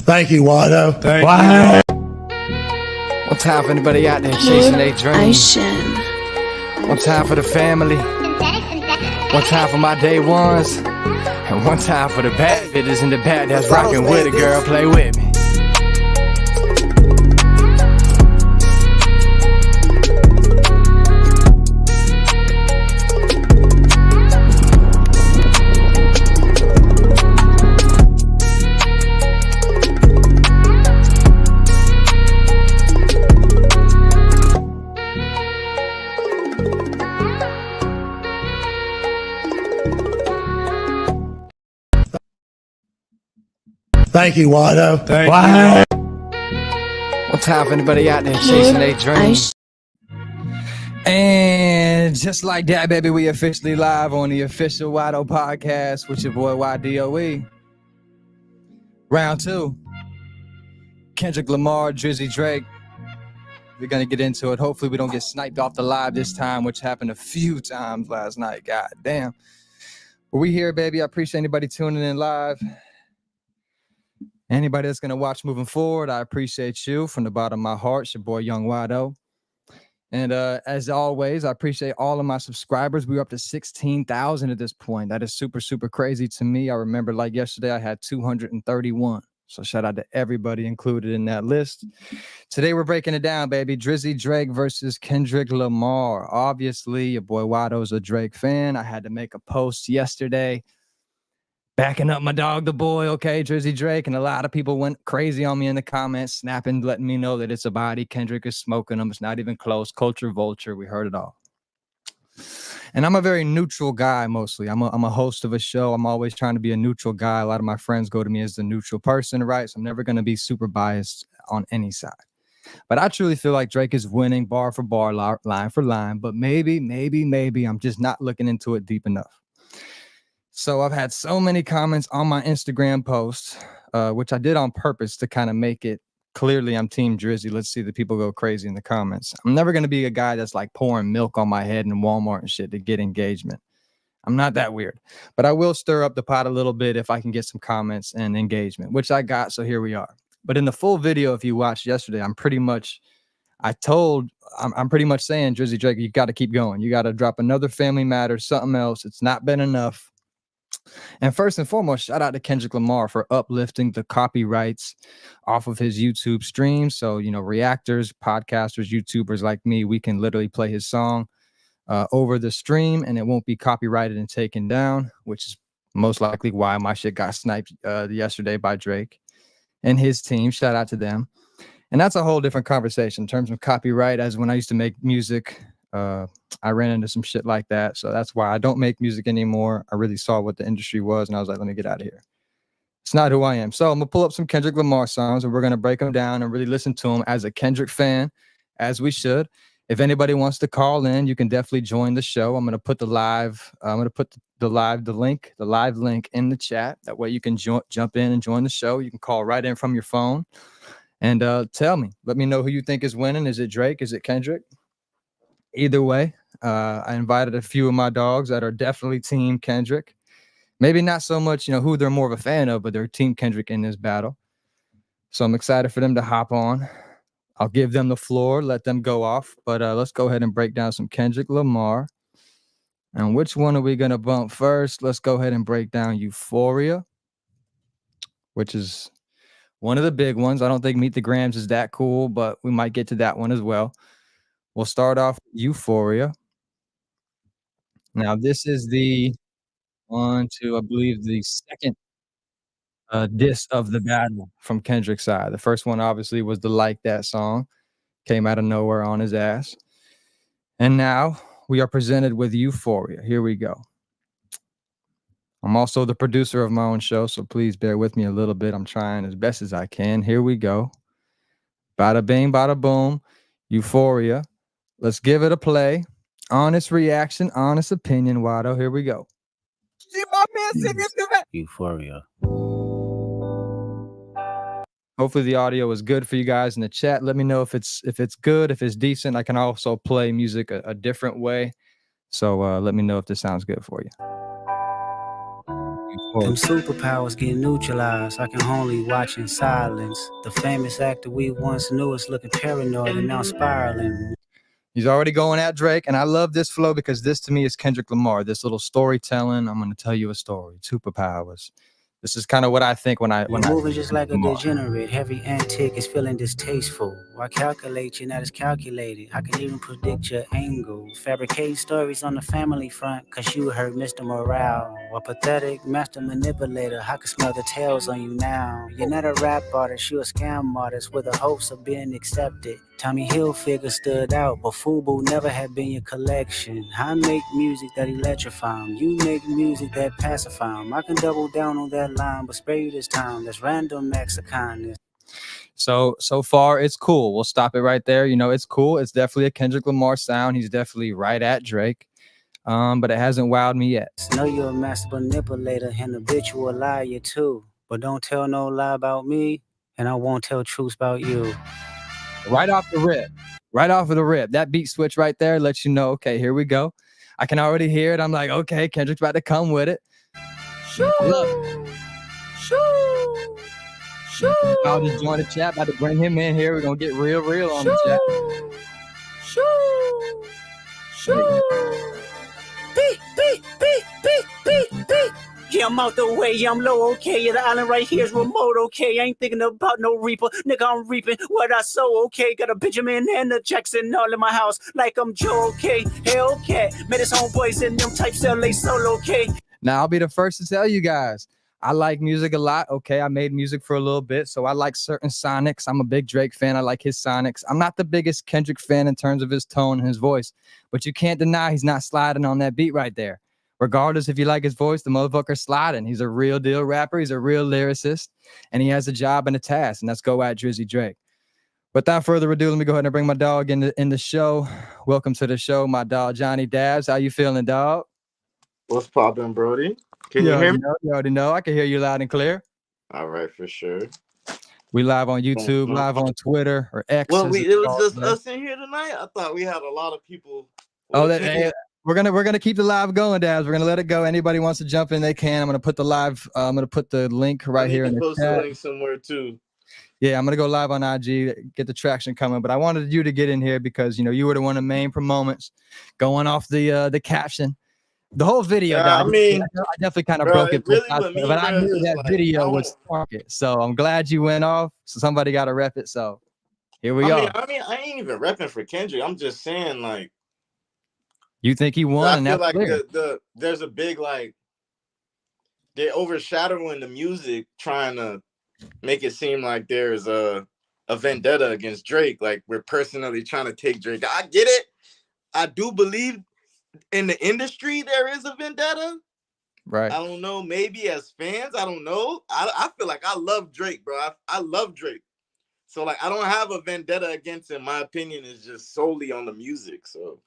Thank you, Watto. Thank Wow. you. One time for anybody out there chasing their dreams. One time for the family. One time for my day ones. And one time for the bad bitches in the back that's rocking with it, girl. Play with me. Thank you, Watto. Thank wow. you. One time for anybody out there chasing their dreams. And just like that, baby, we officially live on the official Watto podcast with your boy YDOE. Round 2. Kendrick Lamar, Drizzy Drake. We're going to get into it. Hopefully we don't get sniped off the live this time, which happened a few times last night. God damn. But we here, baby. I appreciate anybody tuning in live. Anybody that's going to watch moving forward, I appreciate you from the bottom of my heart. It's your boy, Young Watto. And as always, I appreciate all of my subscribers. We're up to 16,000 at this point. That is super, super crazy to me. I remember like yesterday, I had 231. So shout out to everybody included in that list. Today, we're breaking it down, baby. Drizzy Drake versus Kendrick Lamar. Obviously, your boy Watto's a Drake fan. I had to make a post yesterday backing up my dog, the boy, okay, Drizzy Drake. And a lot of people went crazy on me in the comments, snapping, letting me know that it's a body. Kendrick is smoking them. It's not even close. Culture vulture. We heard it all. And I'm a very neutral guy, mostly. I'm a host of a show. I'm always trying to be a neutral guy. A lot of my friends go to me as the neutral person, right? So I'm never going to be super biased on any side. But I truly feel like Drake is winning bar for bar, line for line. But maybe I'm just not looking into it deep enough. So I've had so many comments on my Instagram post, which I did on purpose to kind of make it clearly I'm Team Drizzy. Let's see the people go crazy in the comments. I'm never going to be a guy that's like pouring milk on my head in Walmart and shit to get engagement. I'm not that weird. But I will stir up the pot a little bit if I can get some comments and engagement, which I got. So here we are. But in the full video, if you watched yesterday, I'm pretty much saying, Drizzy Drake, you got to keep going. You got to drop another Family Matters, something else. It's not been enough. And first and foremost, shout out to Kendrick Lamar for uplifting the copyrights off of his YouTube stream. So, you know, reactors, podcasters, YouTubers like me, we can literally play his song over the stream and it won't be copyrighted and taken down, which is most likely why my shit got sniped yesterday by Drake and his team. Shout out to them. And that's a whole different conversation in terms of copyright. As when I used to make music, I ran into some shit like that. So that's why I don't make music anymore. I really saw what the industry was and I was like, let me get out of here. It's not who I am. So I'm going to pull up some Kendrick Lamar songs and we're going to break them down and really listen to them as a Kendrick fan, as we should. If anybody wants to call in, you can definitely join the show. I'm going to put the live link in the chat. That way you can jump in and join the show. You can call right in from your phone and let me know who you think is winning. Is it Drake? Is it Kendrick? Either way, I invited a few of my dogs that are definitely Team Kendrick. Maybe not so much, you know, who they're more of a fan of, but they're Team Kendrick in this battle. So I'm excited for them to hop on. I'll give them the floor, let them go off. But let's go ahead and break down some Kendrick Lamar. And which one are we going to bump first? Let's go ahead and break down Euphoria, which is one of the big ones. I don't think Meet the Grams is that cool, but we might get to that one as well. We'll start off with Euphoria. Now, this is the I believe the second diss of the battle from Kendrick's side. The first one obviously was the Like That song. Came out of nowhere on his ass. And now we are presented with Euphoria. Here we go. I'm also the producer of my own show, so please bear with me a little bit. I'm trying as best as I can. Here we go. Bada bing, bada boom. Euphoria. Let's give it a play. Honest reaction, honest opinion, Watto. Here we go. Euphoria. Hopefully the audio is good for you guys in the chat. Let me know if it's good, if it's decent. I can also play music a different way. So let me know if this sounds good for you. Them superpowers get neutralized. I can only watch in silence. The famous actor we once knew is looking paranoid and now spiraling. He's already going at Drake, and I love this flow because this to me is Kendrick Lamar. This little storytelling. I'm going to tell you a story. Superpowers. This is kind of what I think when I moving just like a degenerate. Every antic is feeling distasteful. Why calculate you not as calculated? I can even predict your angle. Fabricating stories on the family front, cause you heard Mr. Morale. A pathetic master manipulator. I can smell the tails on you now. You're not a rap artist, you a scam artist with the hopes of being accepted. Tommy Hilfiger stood out, but FUBU never had been your collection. I make music that electrify 'em. You make music that pacify 'em. I can double down on that line, but spare you this time. That's random acts of kindness. So far, it's cool. We'll stop it right there. You know, it's cool. It's definitely a Kendrick Lamar sound. He's definitely right at Drake. But it hasn't wowed me yet. Know you're a master manipulator and habitual liar too. But don't tell no lie about me, and I won't tell truths about you. Right off the rip. Right off of the rip. That beat switch right there lets you know, okay, here we go. I can already hear it. I'm like, okay, Kendrick's about to come with it. Shoo! I love it. Shoo! Shoo! I'll just join the chat. About to bring him in here. We're going to get real on the chat. Shoo! Shoo! Beat! Yeah, I'm out the way, yeah, I'm low, okay. Yeah, the island right here is remote, okay. I ain't thinking about no reaper, nigga, I'm reaping what I sow, okay. Got a Benjamin and a Jackson all in my house, like I'm Joe, okay. Hellcat, met his homeboys and them types LA solo, okay. Now, I'll be the first to tell you guys, I like music a lot, okay. I made music for a little bit, so I like certain sonics. I'm a big Drake fan. I like his sonics. I'm not the biggest Kendrick fan in terms of his tone and his voice, but you can't deny he's not sliding on that beat right there. Regardless if you like his voice, the motherfucker's sliding. He's a real deal rapper. He's a real lyricist, and he has a job and a task, and that's go at Drizzy Drake. Without further ado, let me go ahead and bring my dog in the show. Welcome to the show, my dog, Johnny Dabs. How you feeling, dog? What's poppin', Brody? Can you hear me? You already know. I can hear you loud and clear. All right, for sure. We live on YouTube, live on Twitter or X. Well, it was just us in here tonight. I thought we had a lot of people. We're gonna keep the live going, Dabs. We're gonna let it go. Anybody wants to jump in, they can. I'm gonna put the live. I'm gonna put the link right here in the post chat. The link somewhere too. Yeah, I'm gonna go live on IG, get the traction coming. But I wanted you to get in here because you were the one of the main proponents, going off the caption, the whole video. I definitely kind of broke it, really, but I knew that video was target. So I'm glad you went off. So somebody got to rep it. So here we are. I ain't even repping for Kendrick. I'm just saying, like, you think he won? I feel like there's a big, like, they're overshadowing the music, trying to make it seem like there's a vendetta against Drake. Like, we're personally trying to take Drake. I get it. I do believe in the industry there is a vendetta. Right. I don't know. Maybe as fans, I don't know. I feel like I love Drake, bro. I love Drake. So, like, I don't have a vendetta against him. My opinion is just solely on the music. So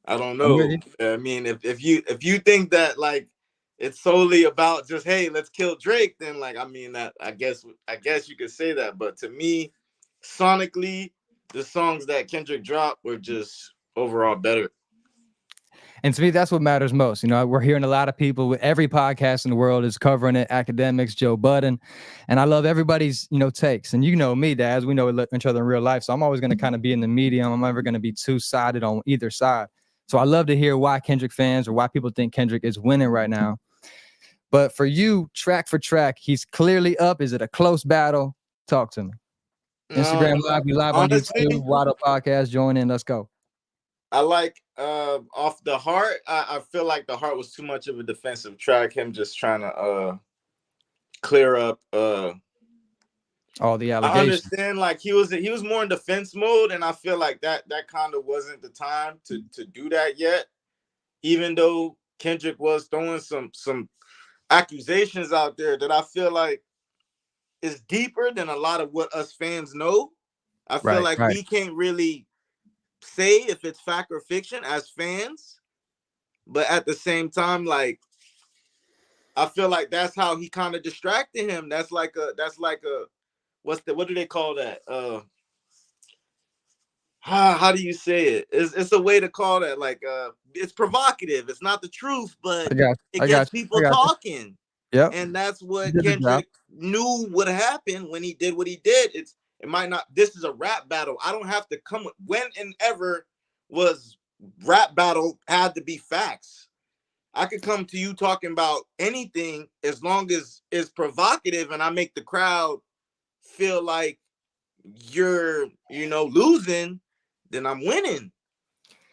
I don't know. I mean, if you think that, like, it's solely about just, hey, let's kill Drake, then, like, I mean, that I guess you could say that. But to me, sonically, the songs that Kendrick dropped were just overall better. And to me, that's what matters most. We're hearing a lot of people with every podcast in the world is covering it. Academics, Joe Budden. And I love everybody's, takes. And me, Daz, we know each other in real life. So I'm always going to kind of be in the medium. I'm never going to be two-sided on either side. So I love to hear why Kendrick fans or why people think Kendrick is winning right now. But for you, track for track, he's clearly up. Is it a close battle? Talk to me. Instagram Live, we live honestly, on YouTube, Wado Podcast, join in. Let's go. I like off the heart. I feel like the heart was too much of a defensive track. Him just trying to clear up all the allegations. I understand, like he was more in defense mode, and I feel like that kind of wasn't the time to do that yet. Even though Kendrick was throwing some accusations out there that I feel like is deeper than a lot of what us fans know. I feel like we can't really say if it's fact or fiction as fans, but at the same time, like, I feel like that's how he kind of distracted him. That's like a what do they call that? How do you say it? It's a way to call that, like, it's provocative. It's not the truth, but it gets people talking. Yep. And that's He what did the job. Kendrick knew would happen when he did what he did. It might not, this is a rap battle. I don't have to come with, when and ever was rap battle had to be facts. I could come to you talking about anything as long as it's provocative and I make the crowd feel like you're, losing, then I'm winning.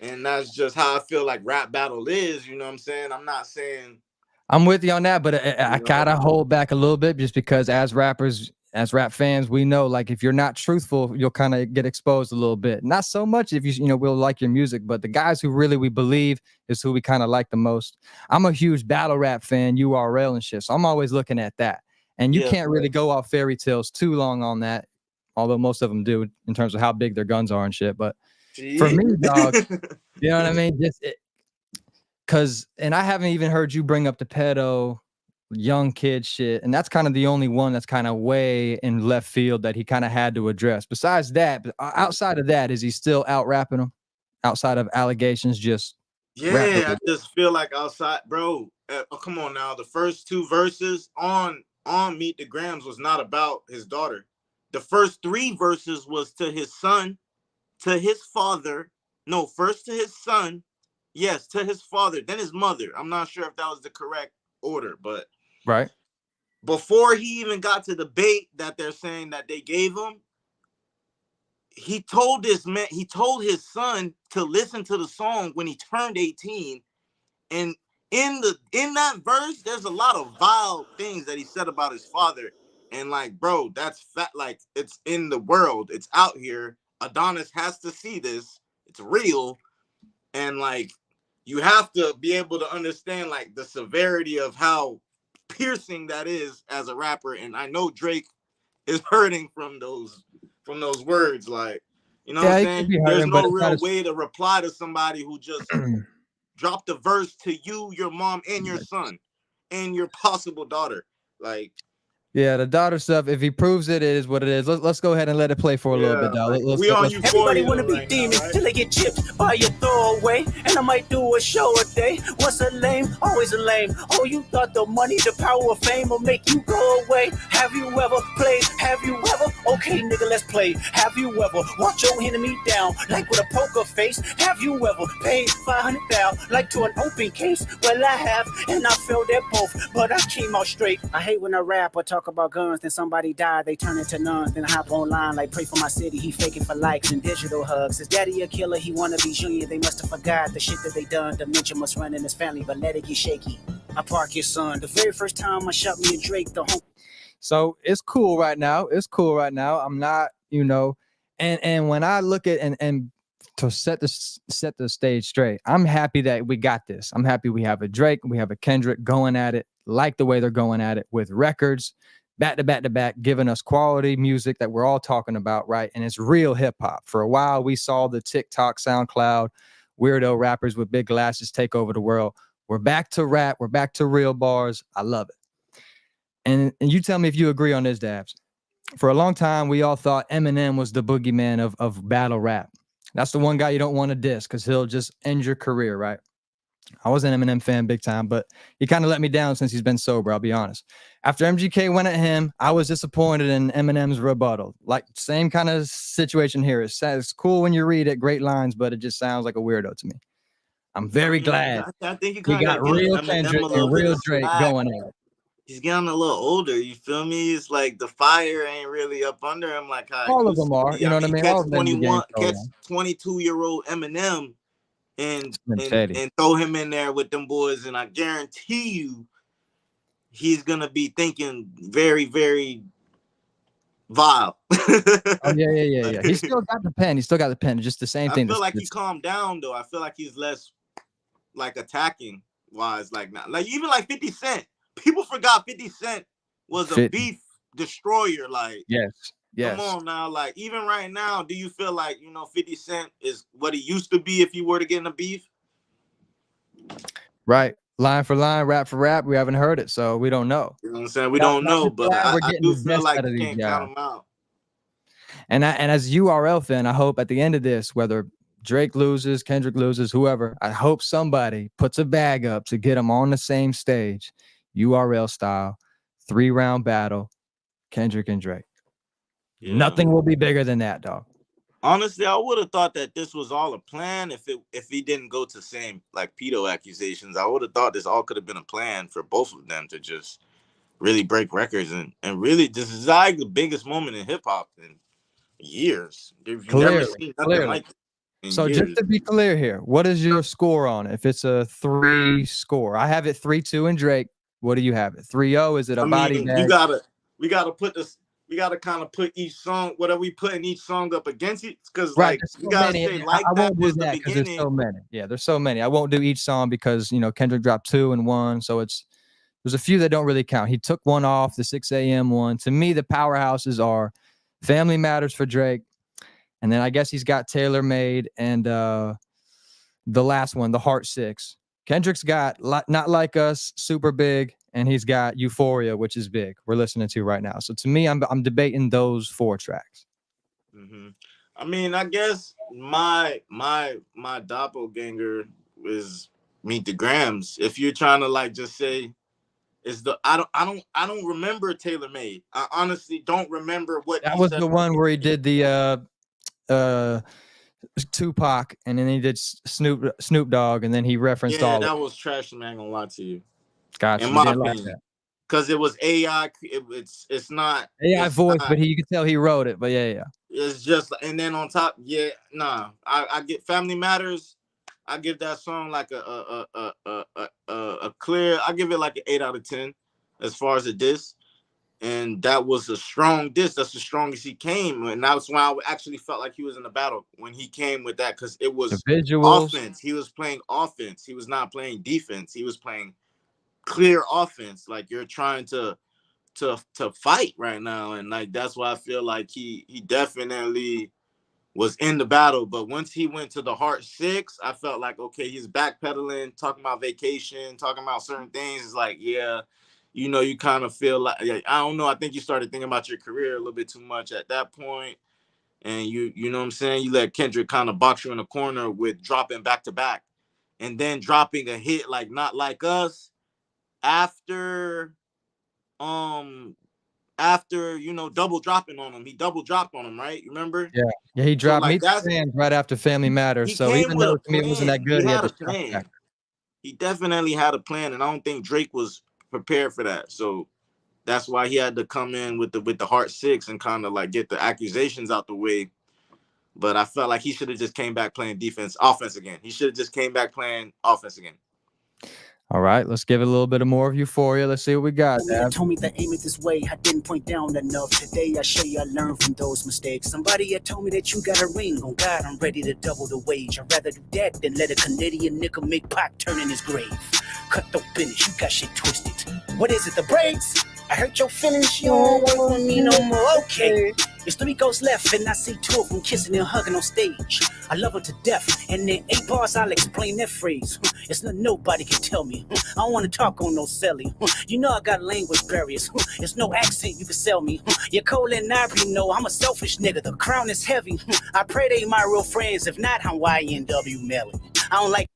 And that's just how I feel like rap battle is. You know what I'm saying? I'm not saying. I'm with you on that, but I gotta hold back a little bit just because as rappers, as rap fans, we know like if you're not truthful, you'll kind of get exposed a little bit. Not so much if we'll like your music, but the guys who really we believe is who we kind of like the most. I'm a huge battle rap fan, URL and shit, so I'm always looking at that. And you can't really go off fairy tales too long on that, although most of them do in terms of how big their guns are and shit. But for me, dog, you know what I mean? Just and I haven't even heard you bring up the pedo young kid shit, and that's kind of the only one that's kind of way in left field that he kind of had to address. Besides that, outside of that, is he still out rapping them? Outside of allegations, just I just feel like outside, bro. Come on now, the first two verses on Meet the Grams was not about his daughter. The first three verses was to his son, to his father. No, first to his son. Yes, to his father, then his mother. I'm not sure if that was the correct order, but right before he even got to the bait that they're saying that they gave him, he told his son to listen to the song when he turned 18. And in that verse, there's a lot of vile things that he said about his father. And like, bro, that's like it's in the world, it's out here. Adonis has to see this. It's real. And like, you have to be able to understand like the severity of how piercing that is as a rapper. And I know Drake is hurting from those words. Like, you know what I'm saying? There's no real way to reply to somebody who just dropped a verse to you, your mom, and your son, and your possible daughter. Like, yeah, the daughter stuff. If he proves it, it is what it is. Let's go ahead and let it play for a little bit, dog. Like, we on Euphoria. Everybody wanna be demons till they get chipped by your throwaway. And I might do a show a day. Once a lame, always a lame. Oh, you thought the money, the power of fame will make you go away? Have you ever played? Have you ever? Okay, nigga, let's play. Have you ever walked your enemy down like with a poker face? Have you ever paid 500,000 like to an open case? Well, I have, and I failed at both, but I came out straight. I hate when a rapper talk about guns, then somebody died, they turn into nuns, then hop online like pray for my city, he faking for likes and digital hugs. His daddy a killer, he wanna be junior, they must have forgot the shit that they done. Dementia must run in his family, but let it get shaky. I park his son, the very first time I shot me and Drake, the home. So it's cool right now. I'm not, and when I look at and to set the stage straight, I'm happy that we got this. I'm happy we have a Drake, we have a Kendrick going at it, like the way they're going at it with records, back to back to back, giving us quality music that we're all talking about, right? And it's real hip hop. For a while, we saw the TikTok, SoundCloud, weirdo rappers with big glasses take over the world. We're back to rap. We're back to real bars. I love it. And you tell me if you agree on this, Dabs. For a long time, we all thought Eminem was the boogeyman of battle rap. That's the one guy you don't want to diss because he'll just end your career, right? I was an Eminem fan big time, but he kind of let me down since he's been sober, I'll be honest. After MGK went at him, I was disappointed in Eminem's rebuttal. Like, same kind of situation here. It's cool when you read it, great lines, but it just sounds like a weirdo to me. I'm very glad I think you we got real Kendrick and real Drake going at it. He's getting a little older, you feel me? It's like the fire ain't really up under him like how all of them are, you know what I mean? Catch 22-year-old Eminem and throw him in there with them boys, and I guarantee you he's gonna be thinking very, very vile. Oh, yeah. He still got the pen. Just the same thing. I feel like he calmed down though. I feel like he's less like attacking wise, like not like even like 50 Cent. People forgot 50 Cent was a beef destroyer. Like, yes. Come on now. Like, even right now, do you feel like, 50 Cent is what he used to be if you were to get in a beef? Right. Line for line, rap for rap. We haven't heard it, so we don't know. You know what I'm saying? We don't know, but I do feel like you can't count them out. And as a URL fan, I hope at the end of this, whether Drake loses, Kendrick loses, whoever, I hope somebody puts a bag up to get them on the same stage. URL style, 3-round battle, Kendrick and Drake. Yeah. Nothing will be bigger than that, dog. Honestly, I would have thought that this was all a plan if he didn't go to same like pedo accusations. I would have thought this all could have been a plan for both of them to just really break records and really this is like the biggest moment in hip hop in years. You've never seen nothing like it. So just to be clear here, what is your score on it? If it's a 3 score, I have it 3-2 in Drake. What do you have it? 3-0? Is it a body bag? We gotta put this. We gotta kind of put each song, whatever we putting each song up against it, because Right, like we gotta say like I that won't do was that the because there's beginning. so many. Yeah, there's so many. I won't do each song because Kendrick dropped 2 and 1, so there's a few that don't really count. He took one off, the 6 a.m. one. To me, the powerhouses are Family Matters for Drake, and then I guess he's got Tailor Made and the last one, the Heart 6. Kendrick's got Not Like Us, super big, and he's got Euphoria, which is big. We're listening to right now. So to me, I'm debating those 4 tracks. Mm-hmm. I mean, I guess my doppelganger is Meet the Grams. If you're trying to like just say is the I don't remember Tailor Made. I honestly don't remember what that was the one where he did the Tupac, and then he did Snoop Dogg, and then he referenced all. Yeah, that was trash. I'm not gonna lie to you. Gotcha. In my opinion, because it was AI. It's not AI voice, but you could tell he wrote it. But yeah. It's just, and then on top, I get Family Matters. I give that song like a clear. I give it like an 8 out of 10 as far as a diss. And that was a strong diss. That's the strongest he came. And that's why I actually felt like he was in the battle when he came with that, because it was offense. He was playing offense. He was not playing defense. He was playing clear offense. Like you're trying to fight right now. And like that's why I feel like he definitely was in the battle. But once he went to the Heart 6, I felt like, okay, he's backpedaling, talking about vacation, talking about certain things. It's like, yeah. You kind of feel like, I don't know. I think you started thinking about your career a little bit too much at that point. And you know what I'm saying? You let Kendrick kind of box you in the corner with dropping back to back and then dropping a hit like Not Like Us after double dropping on him. He double dropped on him, right? You remember? Yeah, he dropped Meet the Fans right after Family Matters. So even though to me it wasn't that good, he had a plan. He definitely had a plan, and I don't think Drake was prepared for that. So that's why he had to come in with the Heart 6 and kind of like get the accusations out the way. But I felt like he should have just came back playing offense again. He should have just came back playing offense again. All right, let's give it a little bit of more of Euphoria. Let's see what we got. Told me to aim it this way. I didn't point down enough. Today I show you I learned from those mistakes. Somebody had told me that you got a ring. On God, I'm ready to double the wage. I'd rather do that than let a Canadian nigga make Pac turn in his grave. Cut the finish, you got shit twisted. What is it, the braids? I hurt your feelings, you don't work with me no more. Okay. There's 3 ghosts left, and I see 2 of them kissing and hugging on stage. I love her to death, and in 8 bars I'll explain that phrase. It's not nobody can tell me. I don't want to talk on no celly. You know I got language barriers. There's no accent you can sell me. You're cold and ivory, no, I'm a selfish nigga. The crown is heavy. I pray they my real friends. If not, I'm YNW Melly. I don't like.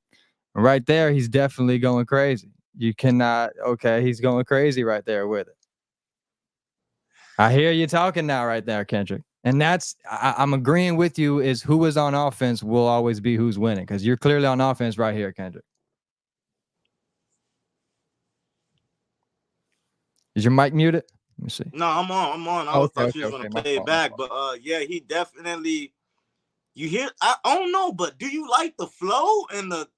Right there, he's definitely going crazy. You cannot. Okay, he's going crazy right there with it. I hear you talking now right there, Kendrick. And that's, I'm agreeing with you, is who is on offense will always be who's winning, because you're clearly on offense right here, Kendrick. Is your mic muted? Let me see. No, I'm on. I thought you was going to play it back. But yeah, he definitely, you hear, I don't know, but do you like the flow and the,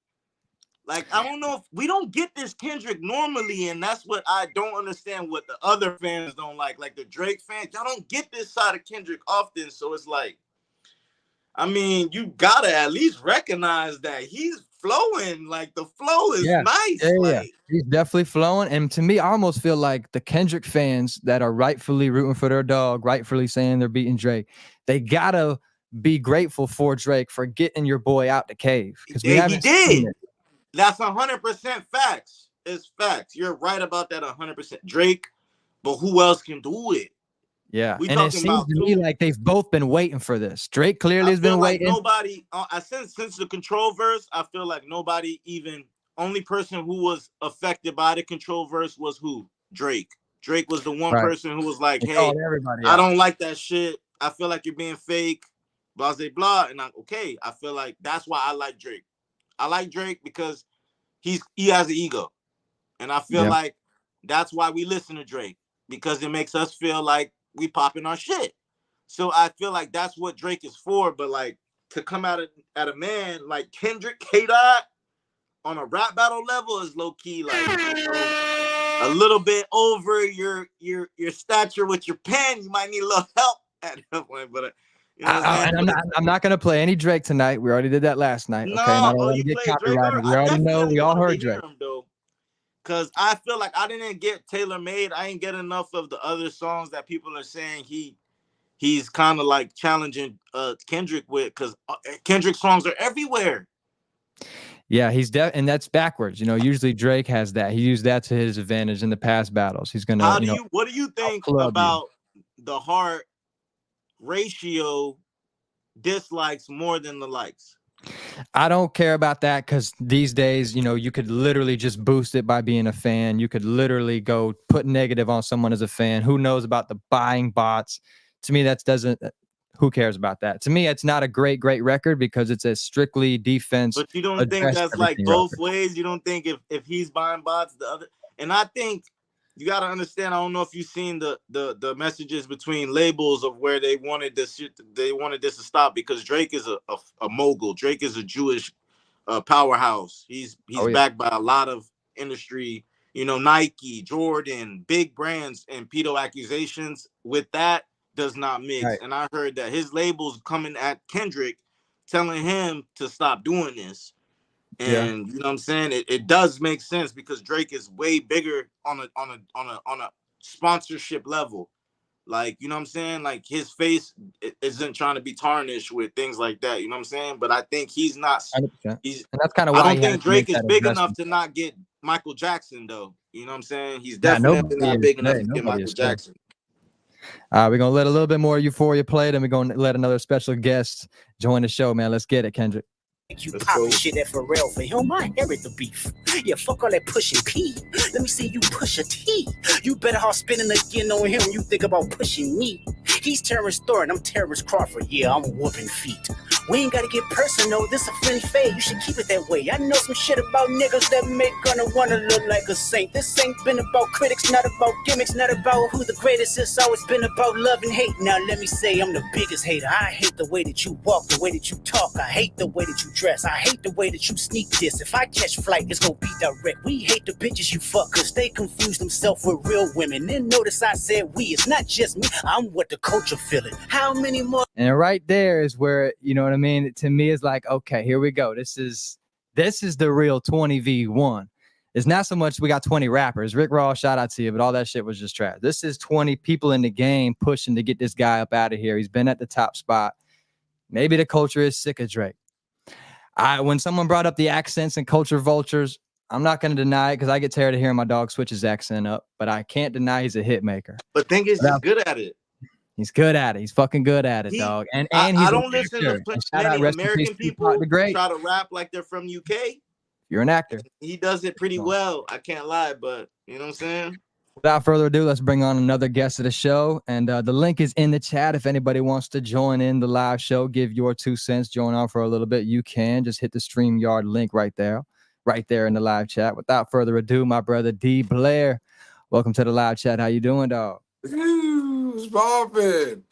like, I don't know if we don't get this Kendrick normally, and that's what I don't understand what the other fans don't like the Drake fans. Y'all don't get this side of Kendrick often, so it's like, I mean, you gotta at least recognize that he's flowing. Like the flow is nice. Yeah. He's definitely flowing, and to me, I almost feel like the Kendrick fans that are rightfully rooting for their dog, rightfully saying they're beating Drake, they gotta be grateful for Drake for getting your boy out the cave, because we haven't seen it. That's 100% facts. It's facts. You're right about that 100%. Drake, but who else can do it? Yeah, and it seems to me like they've both been waiting for this. Drake clearly has been waiting. Nobody, since the Control verse, I feel like nobody even only person who was affected by the control verse was who? Drake. Drake was the one Right. person who was like, He hey, called everybody I out. don't like that shit. I feel like you're being fake, blah, blah, blah. And I'm okay. I feel like that's why I like Drake. I like Drake because he has an ego. And I feel Yeah. like that's why we listen to Drake, because it makes us feel like we popping our shit. So I feel like that's what Drake is for. But like to come out at a man like Kendrick, K-Dot on a rap battle level is low key like, a little bit over your stature with your pen. You might need a little help at that point, but you know what I'm saying. And I'm not gonna play any Drake tonight. We already did that last night. No, Okay, and I don't oh, want you to get played Drake copyrighted. already? We I already know. definitely We all wanted heard to hear Drake. him though, because I feel like I didn't get Tailor Made. I didn't get enough of the other songs that people are saying he's kind of like challenging Kendrick with, because Kendrick songs are everywhere. Yeah, and that's backwards. You know, usually Drake has that. He used that to his advantage in the past battles. He's gonna, What do you think club you. about the heart ratio dislikes more than the likes? I don't care about that because these days, you could literally just boost it by being a fan. You could literally go put negative on someone as a fan. Who knows about the buying bots? To me, that doesn't. Who cares about that? To me, it's not a great record because it's a strictly defense. But you don't think address that's like everything both record. ways? You don't think if he's buying bots, the other? And I think you got to understand. I don't know if you've seen the messages between labels of where they wanted this to stop, because Drake is a mogul. Drake is a Jewish powerhouse. He's Oh, yeah. backed by a lot of industry. Nike, Jordan, big brands, and pedo accusations with that does not mix. Right. And I heard that his label's coming at Kendrick, telling him to stop doing this. And you know what I'm saying? It does make sense, because Drake is way bigger on a sponsorship level. Like, you know what I'm saying? Like, his face isn't trying to be tarnished with things like that. You know what I'm saying? But I think he's not. 100%. He's. And that's kind of I why don't he has think to make Drake is that big enough adjustment. to not get Michael Jackson, though. You know what I'm saying? He's Yeah, definitely nobody not is big enough today. to get Nobody Michael is today. Jackson. We're gonna let a little bit more Euphoria play, then we're gonna let another special guest join the show, man. Let's get it, Kendrick. You poppin' shit at Pharrell. For him, I inherit the beef. Yeah, fuck all that pushing P. Let me see you push a T. You better hard spinning again on him. You think about pushing me. He's Terrence Thornton, I'm Terrence Crawford. Yeah, I'm whooping feet. We ain't gotta get personal, this a friendly fade. You should keep it that way. I know some shit about niggas that make gonna wanna look like a saint. This ain't been about critics, not about gimmicks, not about who the greatest is. It's always been about love and hate. Now let me say I'm the biggest hater. I hate the way that you walk, the way that you talk. I hate the way that you dress. I hate the way that you sneak this. If I catch flight, it's gonna be direct. We hate the bitches you fuck, cause they confuse themselves with real women. Then notice I said we, it's not just me. I'm what the culture feeling. How many more? And right there is where, you know what I mean? To me, it's like, okay, here we go. This is the real 20v1. It's not so much we got 20 rappers. Rick Ross, shout out to you, but all that shit was just trash. This is 20 people in the game pushing to get this guy up out of here. He's been at the top spot. Maybe the culture is sick of Drake. When someone brought up the accents and culture vultures, I'm not going to deny it because I get tired of hearing my dog switch his accent up, but I can't deny he's a hit maker. But think he's good at it. He's good at it. He's fucking good at it, dog. And he's I don't listen to many American people try to rap like they're from UK. You're an actor. He does it pretty well. I can't lie, but you know what I'm saying? Without further ado, let's bring on another guest of the show. And the link is in the chat. If anybody wants to join in the live show, give your 2 cents, join on for a little bit, you can. Just hit the StreamYard link right there in the live chat. Without further ado, my brother D. Blair, welcome to the live chat. How you doing, dog? Who's poppin'?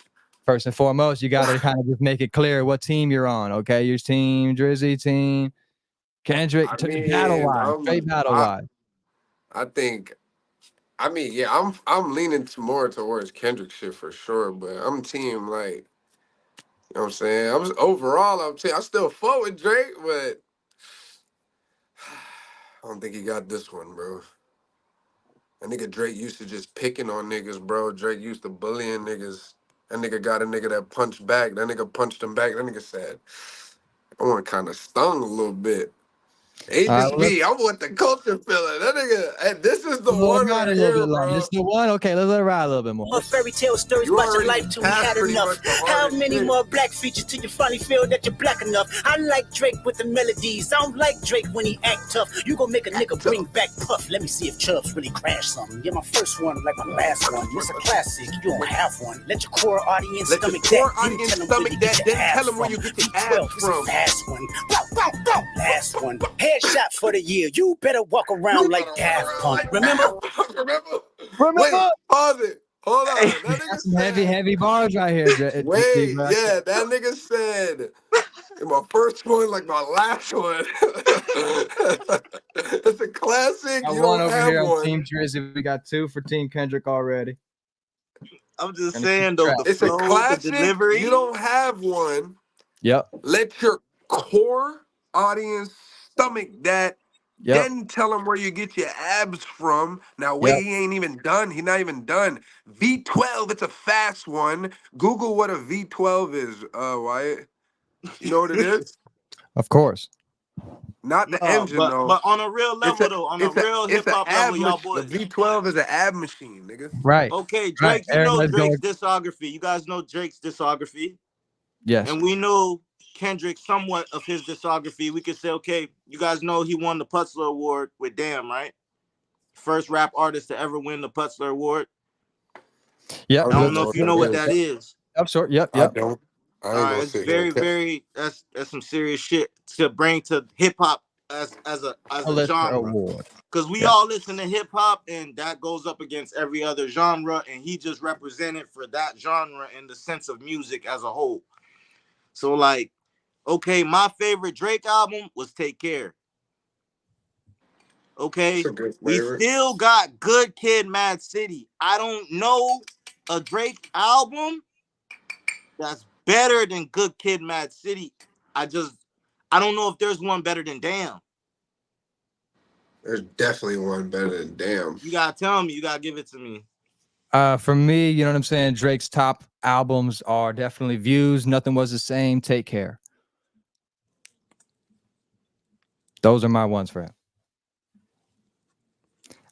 First and foremost, you got to kind of just make it clear what team you're on, okay? Your team, Drizzy team, Kendrick, battle-wise, straight battle-wise. I think, yeah, I'm leaning more towards Kendrick shit for sure, but I'm team, like, you know what I'm saying? I still fuck with Drake, but I don't think he got this one, bro. That nigga Drake used to just picking on niggas, bro. Drake used to bullying niggas. That nigga got a nigga that punched back. That nigga punched him back. That nigga said, I want kind of stung a little bit. HB, I'm with the culture feeling. That nigga, and this is the one ride right a little here, bit long. bro. This the one? Okay, let's let it ride a little bit more. More fairy tale stories You about your already life till we passed had pretty enough. much the How hardest many shit. more black features till you finally feel that you're black enough? I like Drake with the melodies. I don't like Drake when he act tough. You gon' make a nigga bring back Puff. Let me see if Chubbs really crashed something. Yeah, my first one like my last one. It's a classic. You don't have one. Let your core audience Let your stomach core that. audience Then tell 'em where stomach you that. get your Then tell abs 'em where you from. get your V12 abs is a from. fast one. Last one. Headshot for the year. You better walk around like Daft Punk. Remember? Wait, pause it. Hold on. That nigga That's some heavy, said. heavy bars right here. Wait, yeah, that nigga said. In my first one, like my last one. It's a classic. Got You one don't over have here on one. Team Drizzy. We got 2 for Team Kendrick already. I'm just Gonna keep saying though, track. the It's a flow, the classic. delivery. You don't have one. Yep. Let your core audience stomach that. Yep. Then tell him where you get your abs from. Now, wait, Yep. he ain't even done. He not even done. V12, it's a fast one. Google what a V12 is, Wyatt. You know what it is? Of course. Not the No, engine, but though. on a real It's level though, on a real hip it's a hop ab level, y'all machine. The boys. V12 is an ab machine, nigga. Right. Okay, Right. Drake, you know Everybody's Drake's going. discography. You guys know Drake's discography. Yes. And we know Kendrick somewhat of his discography. We could say, okay, you guys know he won the Putzler Award with Damn, right? First rap artist to ever win the Putzler Award. Yep. I don't know if you know what that is. Yep. Sure. Yep. I Yep. don't. I All ain't right, gonna it's sit here very, and very that's some serious shit to bring to hip hop as a genre. Award. Because we Yeah. all listen to hip hop, and that goes up against every other genre, and he just represented for that genre in the sense of music as a whole. So, like, okay, my favorite Drake album was Take Care. Okay, It's a good we favorite. still got Good Kid, Mad City. I don't know a Drake album that's better than Good Kid, Mad City. I don't know if there's one better than Damn. There's definitely one better than Damn. You gotta tell me. You gotta give it to me. For me, you know what I'm saying? Drake's top albums are definitely Views, Nothing Was the Same, Take Care. Those are my ones for him.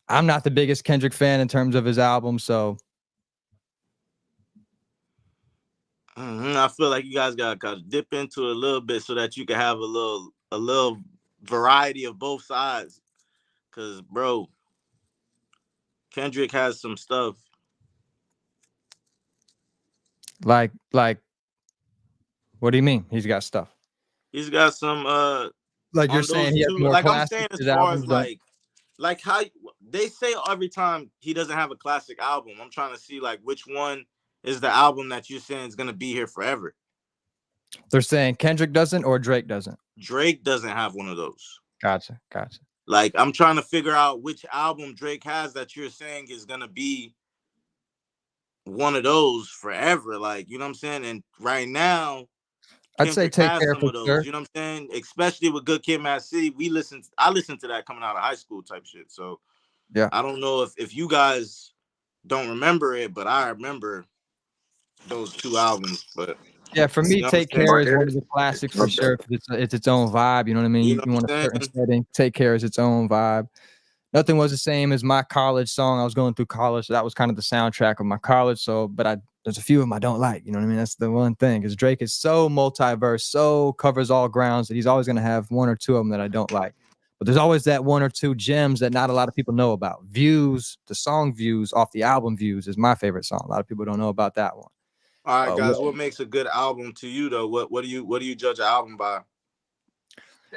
I'm not the biggest Kendrick fan in terms of his album, so I feel like you guys gotta kind of dip into it a little bit so that you can have a little variety of both sides. Cause bro, Kendrick has some stuff. like, what do you mean? He's got stuff. He's got some Like you're on saying, those he has two. more Like I'm classics. saying, as His far as albums don't. like how they say every time he doesn't have a classic album. I'm trying to see like which one is the album that you're saying is gonna be here forever. They're saying Kendrick doesn't or Drake doesn't. Drake doesn't have one of those. Gotcha. Like I'm trying to figure out which album Drake has that you're saying is gonna be one of those forever. Like, you know what I'm saying? And right now, I'd say Kendrick Take has Care some for of those. sure. You know what I'm saying? Especially with Good Kid, Mad City. I listened to that coming out of high school type shit. So Yeah. I don't know if you guys don't remember it, but I remember those two albums. But Yeah, for me, you know what I'm Take saying? Care is one of the classics for sure. It's its own vibe. You know what I mean? You know You what want a I'm certain saying? setting. Take Care is its own vibe. Nothing Was the Same as my college song. I was going through college, so that was kind of the soundtrack of my college. So, but there's a few of them I don't like. You know what I mean? That's the one thing, because Drake is so multiverse, so covers all grounds, that he's always going to have one or two of them that I don't like. But there's always that one or two gems that not a lot of people know about. Views, the song Views off the album Views is my favorite song. A lot of people don't know about that one. All right, guys. What makes a good album to you, though? What do you judge an album by?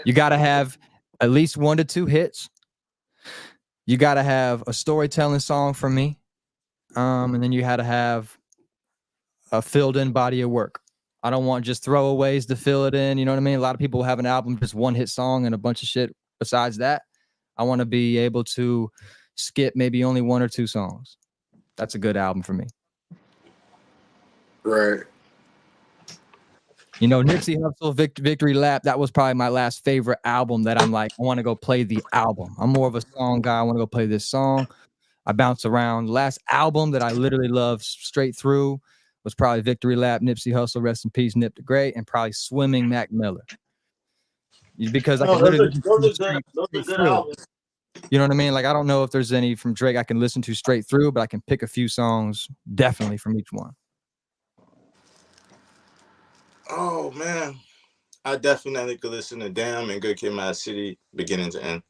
You got to have at least 1 to 2 hits. You got to have a storytelling song for me. And then you had to have a filled in body of work. I don't want just throwaways to fill it in. You know what I mean? A lot of people have an album, just one hit song and a bunch of shit besides that. I want to be able to skip maybe only 1 or 2 songs. That's a good album for me. Right. You know, Nipsey Hussle, Victory Lap, that was probably my last favorite album that I'm like, I want to go play the album. I'm more of a song guy. I want to go play this song. I bounce around. The last album that I literally loved straight through was probably Victory Lap, Nipsey Hussle, rest in peace, Nip the Great, and probably Swimming, Mac Miller. because I No, can literally those listen to are straight good through. albums. You know what I mean? Like I don't know if there's any from Drake I can listen to straight through, but I can pick a few songs definitely from each one. Oh man, I definitely could listen to Damn and Good Kid, Mad City, beginning to end.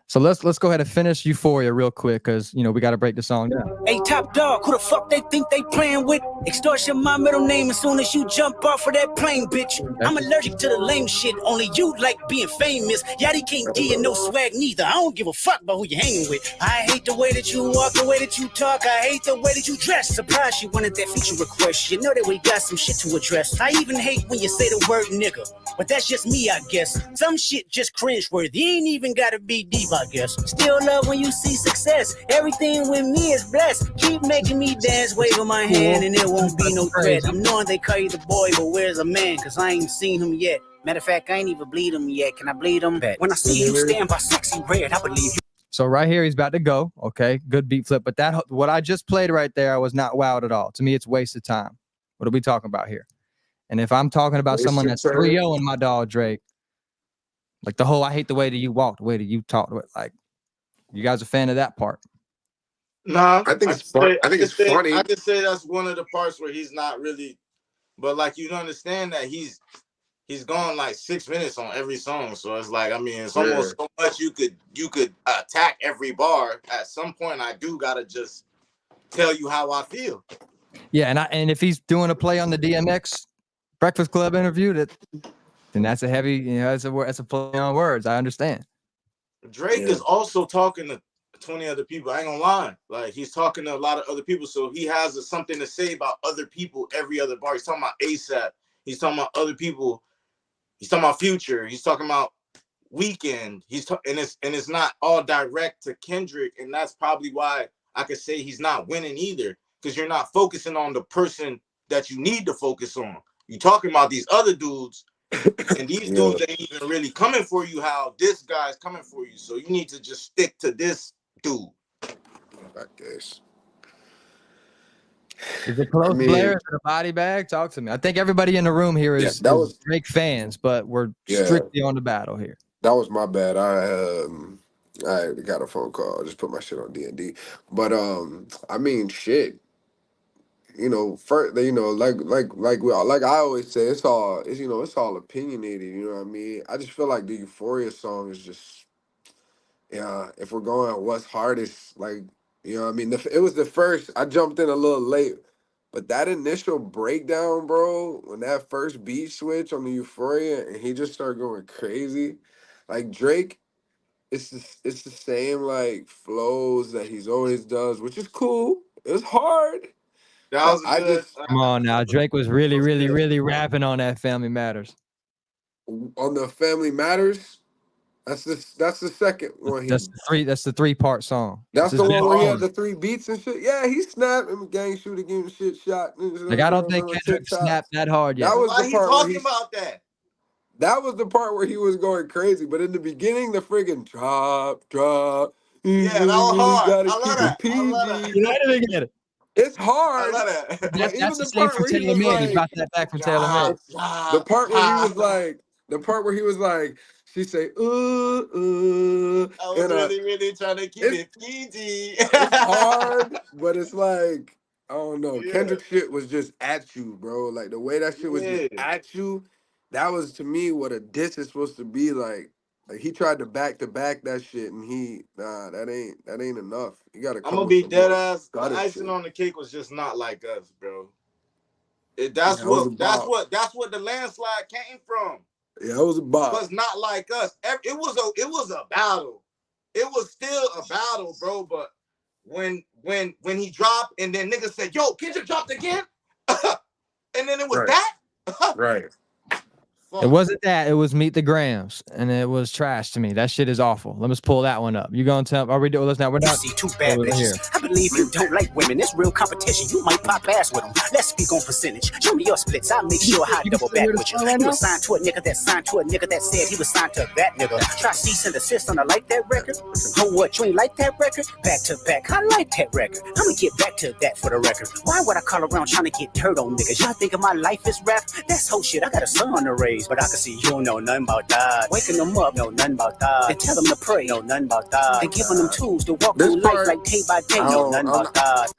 So let's go ahead and finish Euphoria real quick because we got to break the song down. Hey, Top Dog, who the fuck they think they playing with? Extortion my middle name as soon as you jump off of that plane, bitch. I'm allergic to the lame shit. Only you like being famous. Yachty can't give you no swag neither. I don't give a fuck about who you hanging with. I hate the way that you walk, the way that you talk. I hate the way that you dress. Surprised you wanted that feature request. You know that we got some shit to address. I even hate when you say the word nigga. But that's just me, I guess. Some shit just cringeworthy. Ain't even gotta be deep, I guess. Still love when you see success. Everything with me is blessed. Keep making me dance, waving my hand, and it won't be no threat. I'm knowing they call you the boy, but where's a man? Cause I ain't seen him yet. Matter of fact, I ain't even bleed him yet. Can I bleed him? When I see you stand by sexy red, I believe you. So right here, he's about to go. Okay, good beat flip. But that what I just played right there, I was not wowed at all. To me, it's waste of time. What are we talking about here? And if I'm talking about someone that's 3-0 in my dog Drake, like the whole I hate the way that you walk, the way that you talk, like you guys are a fan of that part. Nah, I think it's fun. I think it's funny. I could say that's one of the parts where he's not really, but like you understand that he's gone like 6 minutes on every song. So it's like, I mean, it's almost so much you could attack every bar. At some point, I do gotta just tell you how I feel. Yeah, and if he's doing a play on the DMX Breakfast Club interview, then that's a heavy, that's a play on words. I understand. Drake is also talking to 20 other people. I ain't gonna lie. Like he's talking to a lot of other people. So he has something to say about other people every other bar. He's talking about ASAP. He's talking about other people. He's talking about Future. He's talking about Weeknd. And it's not all direct to Kendrick. And that's probably why I could say he's not winning either. Because you're not focusing on the person that you need to focus on. You're talking about these other dudes. And these dudes ain't even really coming for you how this guy's coming for you. So you need to just stick to this dude. I guess. Is it close, Blair? Is it a body bag? Talk to me. I think everybody in the room here is Drake fans, but we're strictly on the battle here. That was my bad. I got a phone call. I just put my shit on D&D. But I mean, shit. First, like I always say, it's all opinionated. You know what I mean? I just feel like the Euphoria song is just, if we're going what's hardest, like, you know what I mean? It was the first. I jumped in a little late, but that initial breakdown, bro, when that first beat switch on the Euphoria and he just started going crazy, like Drake. It's the same like flows that he's always does, which is cool. It's hard. That was good. Come on now. Drake was really, really, really rapping on that Family Matters. On the Family Matters, that's the second one. That's the 3-part song. That's the one where he had the 3 beats and shit. Yeah, he snapped and gang shooter getting shit shot. Like I don't think Kendrick snapped that hard yet. That was Why the part talking about that? That was the part where he was going crazy. But in the beginning, the friggin' drop. Yeah, that was hard. Gotta I love keep that. it PG. I love that. You know, I didn't get it. It's hard. I love that. That's the same from Taylor Made. He got that back from Taylor Made. The part where he was like, she say, I was really trying to keep it PG. It's hard, but it's like, I don't know. Yeah. Kendrick shit was just at you, bro. Like the way that shit was just at you, that was to me what a diss is supposed to be like. Like he tried to back that shit, and that ain't enough. You gotta. I'm gonna be dead ass. The icing on the cake was just not like us, bro. That's what the landslide came from. Yeah, it was a bop. It was not like us. It was a battle. It was still a battle, bro. But when he dropped, and then niggas said, "Yo, Kendrick dropped again," and then it was that. Right. It wasn't that. It was Meet the Grams, and it was trash to me. That shit is awful. Let me pull that one up. You gonna tell? Are we doing this now? We're not. See two bad bitches. I believe you don't like women. It's real competition. You might pop ass with them. Let's speak on percentage. Show me your splits. I'll make sure I double back with you. You was signed to a nigga that signed to a nigga that said he was signed to that nigga. Try cease and desist on a like that record. Oh, what? You ain't like that record? Back to back. I like that record. I'm gonna get back to that for the record. Why would I call around trying to get dirt on niggas? Y'all think of my life as rap? That's whole shit. I got a son to raise. homies, but I can see you don't know nothing about that. Waking them up, know nothing about that. Then tell them to pray, know nothing about that. And giving them tools to walk through life like day by day, know nothing about that.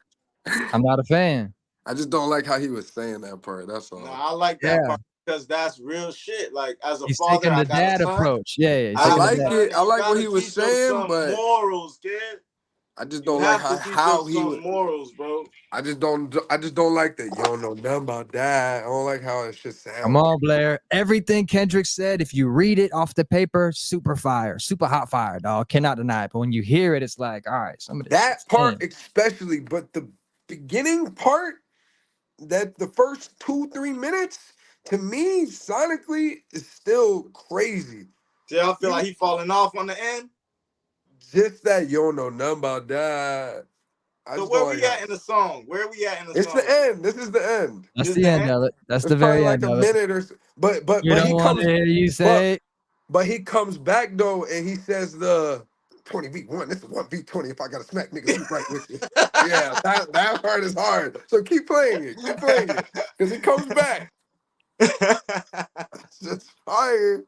I'm not a fan. I just don't like how he was saying that part. That's all. No, I like that part because that's real shit. Like as a He's father, taking the I got dad a son. approach. Yeah, I like it. I like what he was saying, but morals, kid. I just don't like how he was. Morals, bro. I just don't like that. You don't know nothing about that. I don't like how it should sound. Come on, Blair. Everything Kendrick said, if you read it off the paper, super fire, super hot fire, dog. Cannot deny it. But when you hear it, it's like, all right, some of this that part especially, but the beginning part, that the first 2-3 minutes, to me, sonically, is still crazy. See, I feel like he falling off on the end. Just that you don't know nothing about that. So where we at in the song? Where we at in the song? It's the end. This is the end. That's the end of it. That's the very end of it. Like a minute or so. But you don't want to hear you say. But he comes back though, and he says the 20v1. This is 1v20. If I gotta smack niggas, who's right with you? Yeah, that part is hard. So keep playing it. Keep playing it, because he comes back. It's just fire.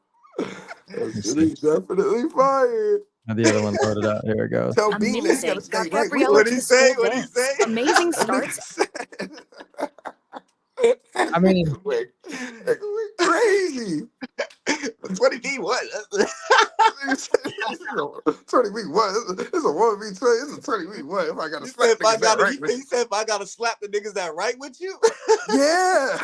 It's definitely fire. The other one loaded up. Here it goes. Tell Bean that he gotta stay right. What did he say? What did he say? Amazing starts. I mean, we're crazy. 20v what? 20v what? It's a 1v2. It's a 20v what? If I gotta slap niggas that right with you. He said if I gotta slap the niggas that right with you. Yeah.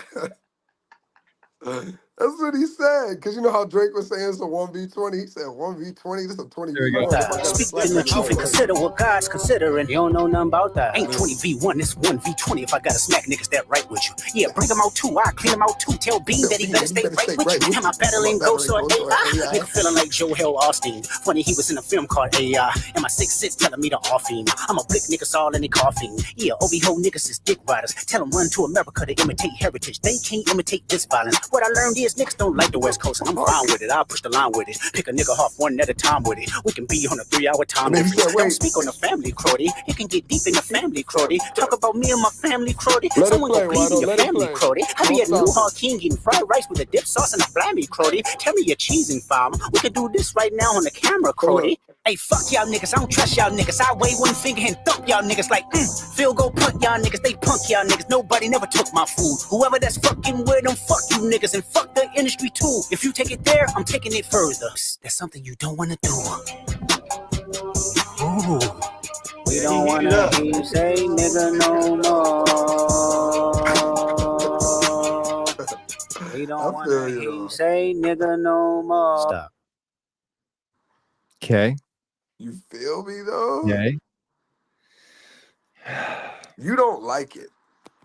That's what he said. Because you know how Drake was saying it's a 1v20? He said 1v20, this is a 20v1. Speak the truth and consider what God's considering. You don't know nothing about that. Ain't 20v1, it's 1v20 if I gotta smack niggas that right with you. Yeah, bring them out too. I clean them out too. Tell Bean that he better stay right with you. Am I battling ghosts or AI? Nigga feeling like Joel Osteen. Funny, he was in a film called AI. And my 6'6" telling me to off him. I'm a blick niggas all in the coffin. Yeah, OB-ho niggas is dick riders. Tell them run to America to imitate heritage. They can't imitate this violence. What I learned is niggas don't like the West Coast, and I'm fine with it. I'll push the line with it. Pick a nigga off one at a time with it. We can be on a 3-hour time difference. Don't speak on the family, Crody. You can get deep in the family, Crody. Talk about me and my family, Crody. Someone go please in your family, Crody. I be at New Hog King eating fried rice with a dip sauce and a blammy, Crody. Tell me your cheesing farm. We can do this right now on the camera, Crody. Hey, fuck y'all niggas. I don't trust y'all niggas. I wave one finger and thump y'all niggas like, field goal punt y'all niggas. They punk y'all niggas. Nobody never took my food. Whoever that's fucking with them, fuck you niggas and fuck the industry too. If you take it there, I'm taking it further. That's something you don't want to do. Ooh. We don't want to hear you say nigga no more. We don't want to hear you say nigga no more. Stop. Okay. You feel me though? Okay. You don't like it,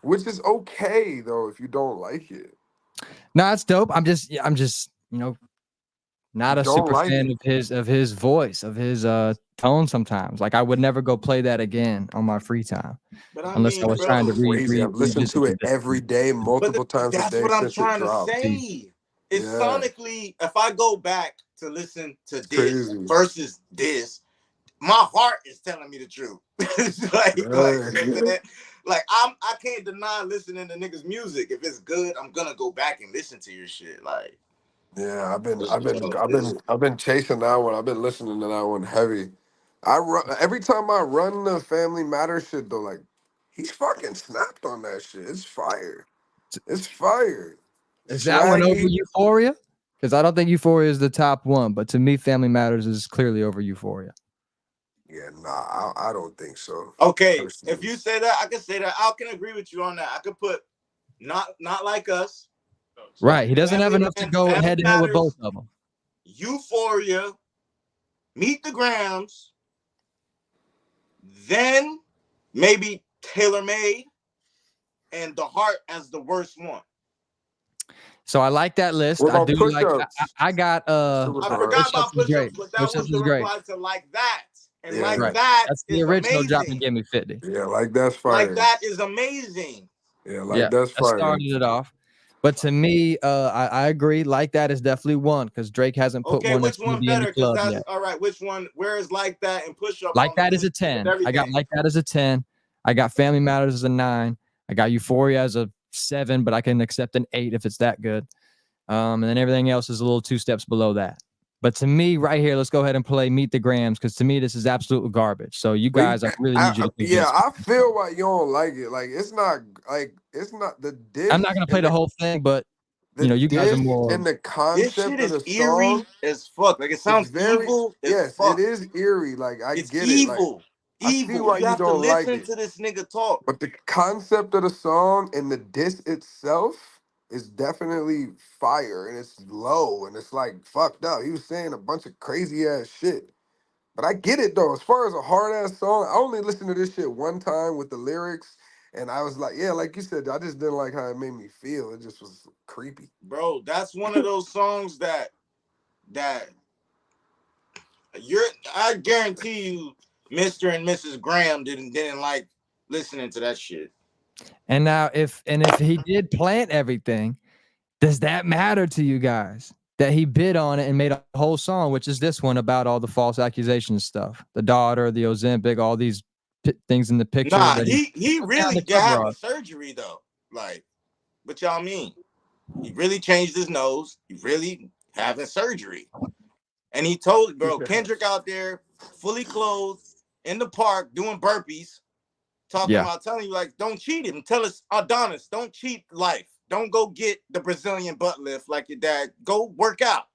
which is okay though if you don't like it. No, it's dope. I'm just, you know, not a super fan of his voice, of his tone sometimes. Like I would never go play that again on my free time. Unless I was trying to read. I've listened to it every day, multiple times a day. That's what I'm trying to say. It's sonically, if I go back to listen to this versus this, my heart is telling me the truth. Like I can't deny listening to niggas' music. If it's good, I'm gonna go back and listen to your shit. Like, yeah, I've been chasing that one. I've been listening to that one heavy. Every time I run the Family Matters shit though, like he's fucking snapped on that shit. It's fire. It's fire. Is that one over Euphoria? Because I don't think Euphoria is the top one, but to me, Family Matters is clearly over Euphoria. Yeah, nah, I don't think so. Okay, if you say that, I can say that. I can agree with you on that. I could put not like us. Right, he doesn't have enough to go head to head with both of them. Euphoria, Meet the Grams, then maybe Tailor Made, and The Heart as the worst one. So I like that list. I do like. I got. I forgot about push-ups, but that was the reply to like that. And that's the original amazing. Drop and Give Me 50. Yeah, like that's fire. Like that is amazing. Yeah, like that's fire. That started it off. But to me, I agree. Like that is definitely one because Drake hasn't put one. Which one better? Because that's all right. Which one? Where is Like That and Push Up? Like That is a 10. I got Like That as a 10. I got Family Matters as a 9. I got Euphoria as a 7, but I can accept an 8 if it's that good. And then everything else is a little 2 steps below that. But to me, right here, let's go ahead and play Meet the Grams, because to me, this is absolute garbage. So you guys, I really need you to convince me. I feel why you don't like it. Like it's not the diss. I'm not gonna play the whole thing, but The you guys are diss more. and the This concept shit of is the eerie song. as fuck. Like it It's sounds very evil as yes, fuck. it is eerie. Like I It's get it. Like evil. I see Evil. why You you have to don't like listen it. to this nigga talk. But the concept of the song and the diss itself is definitely fire, and it's low, and it's like fucked up. He was saying a bunch of crazy ass shit. But I get it though. As far as a hard ass song, I only listened to this shit one time with the lyrics, and I was like, yeah, like you said, I just didn't like how it made me feel. It just was creepy. Bro, that's one of those songs that I guarantee you, Mr. and Mrs. Graham didn't like listening to that shit. And now, if he did plant everything, does that matter to you guys? That he bid on it and made a whole song, which is this one about all the false accusation stuff, the daughter, the Ozempic, all these things in the picture. Nah, that he took down really the got cover having art. surgery though. Like, what y'all mean? He really changed his nose. He really having surgery. And he told, bro, Kendrick out there fully clothed in the park doing burpees, talking about telling you like, don't cheat him. Tell us, Adonis, don't cheat life. Don't go get the Brazilian butt lift like your dad. Go work out.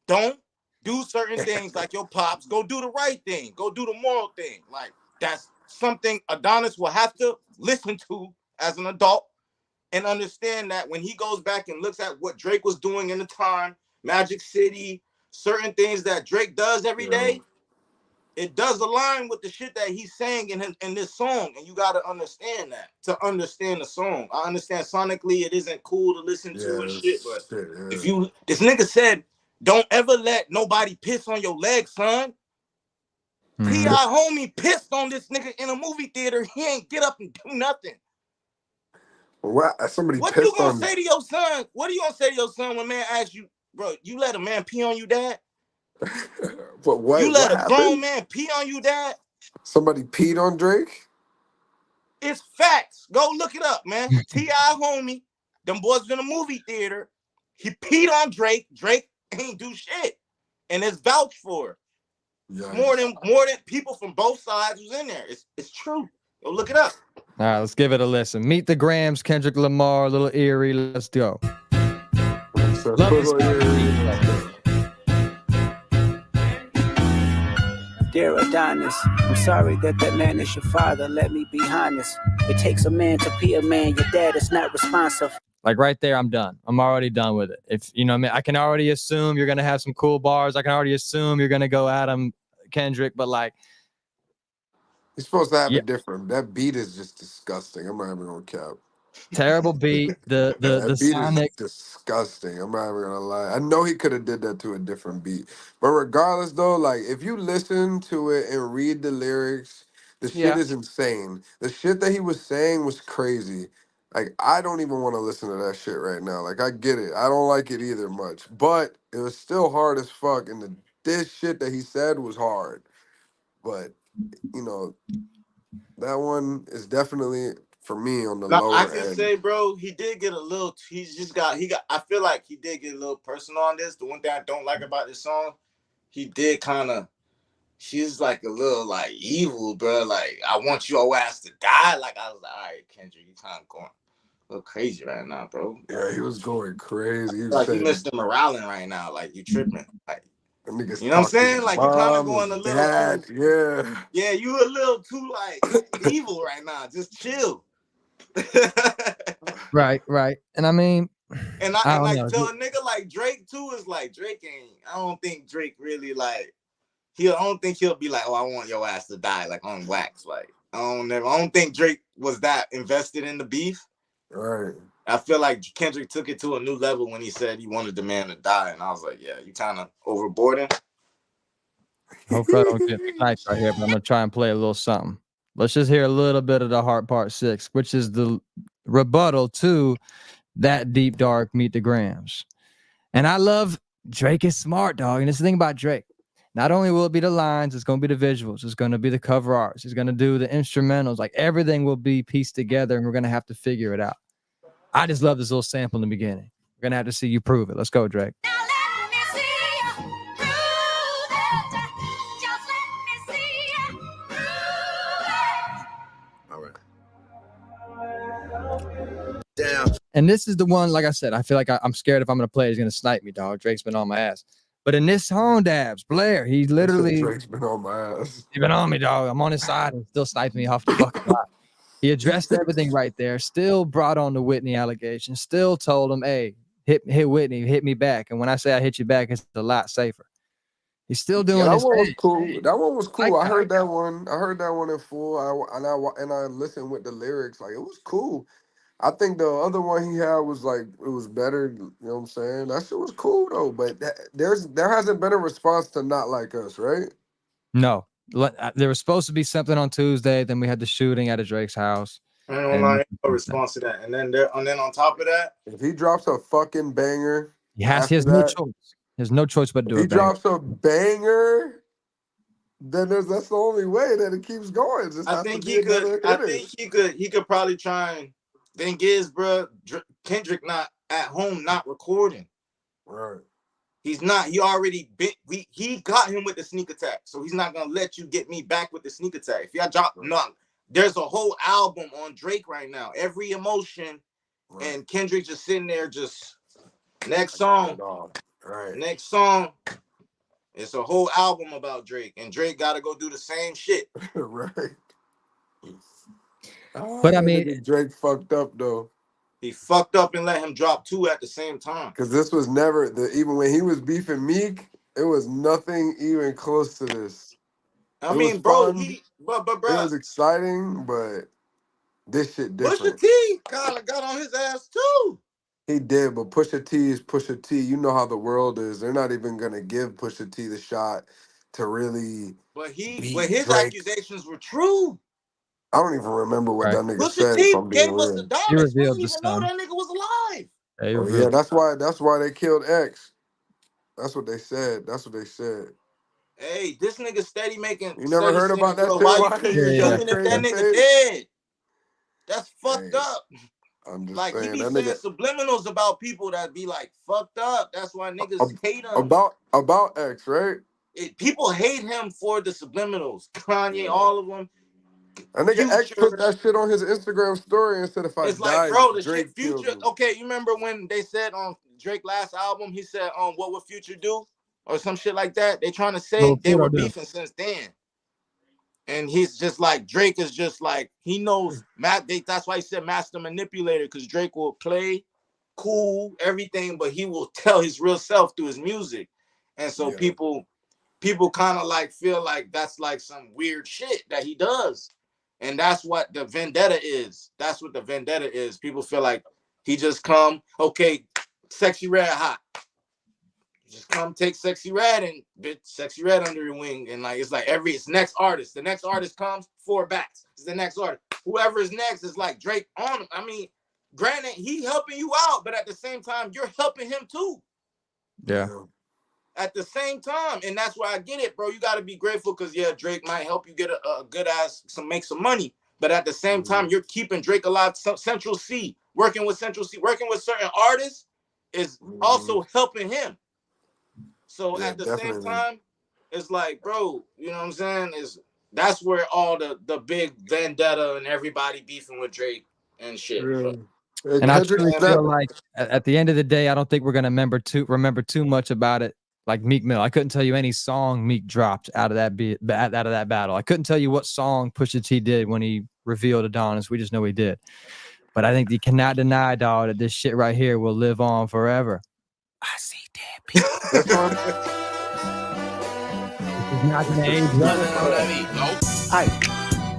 Don't do certain things like your pops. Go do the right thing. Go do the moral thing. Like that's something Adonis will have to listen to as an adult and understand that when he goes back and looks at what Drake was doing in the time, Magic City, certain things that Drake does every day, it does align with the shit that he's saying in this song. And you got to understand that to understand the song. I understand sonically it isn't cool to listen to and shit, but if you, this nigga said, don't ever let nobody piss on your leg, son. T.I. homie pissed on this nigga in a movie theater. He ain't get up and do nothing. What? Somebody What pissed you gonna on say to your son? What are you gonna say to your son when man asks you, bro, you let a man pee on you, dad? But what? You let What a grown happened? man pee on you, dad? Somebody peed on Drake? It's facts. Go look it up, man. T.I. homie, them boys in a movie theater. He peed on Drake. Drake ain't do shit. And it's vouched for. More than people from both sides was in there. It's true. Go look it up. All right, let's give it a listen. Meet the Grams, Kendrick Lamar, a little eerie. Let's go. Love this guy. Dear Adonis, I'm sorry that man is your father. Let me be honest. It takes a man to be a man. Your dad is not responsive. Like right there, I'm done. I'm already done with it. If you know what I mean, I can already assume you're gonna have some cool bars. I can already assume you're gonna go at him, Kendrick, but like He's supposed to have a different. That beat is just disgusting. I'm not even gonna cap. terrible beat. The That beat sonic. is disgusting. I'm not even gonna lie. I know he could have did that to a different beat, but regardless, though, like if you listen to it and read the lyrics, the shit is insane. The shit that he was saying was crazy. Like I don't even want to listen to that shit right now. Like I get it. I don't like it either much, but it was still hard as fuck. And this shit that he said was hard, but you know that one is definitely for me on the Now, I lower can end. say, bro, he did get a little. I feel like he did get a little personal on this. The one thing I don't like about this song, he did kind of. She's like a little like evil, bro. Like I want your ass to die. Like I was like, all right, Kendrick, you kind of going a little crazy right now, bro. Yeah, he was going crazy. He was Like saying, you Mr. Morale right now. Like you tripping. Like niggas you know what I'm talk to saying? his Like you kind of mom, going a his little dad. too. Yeah. Yeah, you a little too like evil right now. Just chill. Right. And I mean, and I don't like know. to a nigga like Drake too is like Drake ain't. I don't think Drake really like. I don't think he'll be like, oh, I want your ass to die like on wax. Like I don't think Drake was that invested in the beef. Right. I feel like Kendrick took it to a new level when he said he wanted the man to die, and I was like, yeah, you kind of overboarding. Hopefully I don't get sniped right here, but I'm gonna try and play a little something. Let's just hear a little bit of the Heart Part 6, which is the rebuttal to that deep dark Meet the Grams. And I love Drake is smart, dog. And this is the thing about Drake. Not only will it be the lines, it's going to be the visuals. It's going to be the cover arts. He's going to do the instrumentals. Like everything will be pieced together and we're going to have to figure it out. I just love this little sample in the beginning. We're gonna have to see you prove it. Let's go, Drake. Now let me see you prove it. Just let me see you prove it. All right. Damn. And this is the one, like I said, I feel like I'm scared if I'm gonna play, he's gonna snipe me, dog. Drake's been on my ass. But in this song, Dabs, Blair, he literally Drake's been on my ass. He's been on me, dog. I'm on his side and still sniping me off the fucking lot. He addressed everything right there, still brought on the Whitney allegation, still told him, hey, hit Whitney, hit me back. And when I say I hit you back, it's a lot safer. He's still doing that his one was thing. cool. That one was cool. I I heard that one. I heard that one in full. I listened with the lyrics. Like, it was cool. I think the other one he had was like, it was better. You know what I'm saying? That shit was cool though. But there hasn't been a response to Not Like Us, right? No. There was supposed to be something on Tuesday. Then we had the shooting at a Drake's house. I don't know no response to that. And then on top of that, if he drops a fucking banger, he has no choice. There's no choice but to do it. If he drops a banger, then that's the only way that it keeps going. I think he could probably try and. Thing is, bro, Kendrick not at home, not recording. Right. He's not. He already been. He got him with the sneak attack, so he's not gonna let you get me back with the sneak attack. If y'all drop, no, there's a whole album on Drake right now. Every emotion, and Kendrick just sitting there, just next song, next song. It's a whole album about Drake, and Drake got to go do the same shit. Right. But I mean, Drake fucked up though. He fucked up and let him drop 2 at the same time. Because this was never even when he was beefing Meek, it was nothing even close to this. I mean, bro, but bro, it was exciting, but this shit different. Pusha T got on his ass too. He did, but Pusha T is Pusha T. You know how the world is. They're not even gonna give Pusha T the shot to really. But his accusations were true. I don't even remember what that nigga Pusha said. T If I'm being gave us real. the dollars. We didn't even know that nigga was alive. Yeah, that's why they killed X. That's what they said. Hey, this nigga steady making. You never heard about that shit? Even if that nigga dead, that's fucked up. I'm just like saying, he be saying subliminals about people that be like fucked up. That's why niggas hate him. About X, right? People hate him for the subliminals. Kanye, all of them. A nigga X put that shit on his Instagram story and said, if I die, bro, the Drake shit Future. Okay, you remember when they said on Drake last album, he said, what would Future do? Or some shit like that. They trying to say they were beefing since then. And he's just like, Drake is just like, he knows, that's why he said master manipulator, because Drake will play cool, everything, but he will tell his real self through his music. And so people kind of like feel like that's like some weird shit that he does. And that's what the vendetta is. That's what the vendetta is. People feel like he just come, okay, Sexy Red hot. Just come take Sexy Red and bitch Sexy Red under your wing. And like, it's next artist. The next artist comes, 4 backs. It's the next artist. Whoever is next is like Drake on him. I mean, granted, he helping you out, but at the same time, you're helping him too. Yeah. At the same time, and that's why I get it, bro. You got to be grateful because Drake might help you get a good ass make some money, but at the same time, you're keeping Drake alive. Central C, working with Central C, working with certain artists is also helping him. So at the same time, it's like, bro, you know what I'm saying? That's where all the big vendetta and everybody beefing with Drake and shit. Really? And I truly feel like at the end of the day, I don't think we're gonna remember too much about it. Like Meek Mill, I couldn't tell you any song Meek dropped out of that battle. I couldn't tell you what song Pusha T did when he revealed Adonis. We just know he did. But I think you cannot deny, dog, that this shit right here will live on forever. I see dead people. This is not gonna age well. Hi,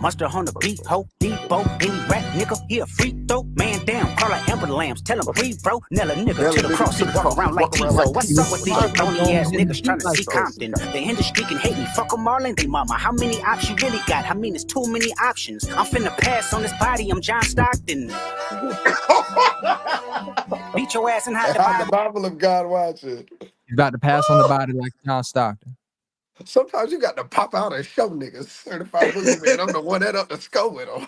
monster on the beat, ho, Debo, any rap nigga, he a free throw, man down, call like Amber Lambs, tell him breathe, bro, Nella nigga to the cross, he walk around like Tizo. What's up with these phony ass niggas trying to see Compton? The industry can hate me, fuck them all and they mama. How many options you really got? I mean, it's too many options. I'm finna pass on this body, I'm John Stockton. Beat your ass and hide the Bible of God watching. He's about to pass on the body like John Stockton. Sometimes you got to pop out and show niggas. Certified boogeyman. I'm the one that up the score with him.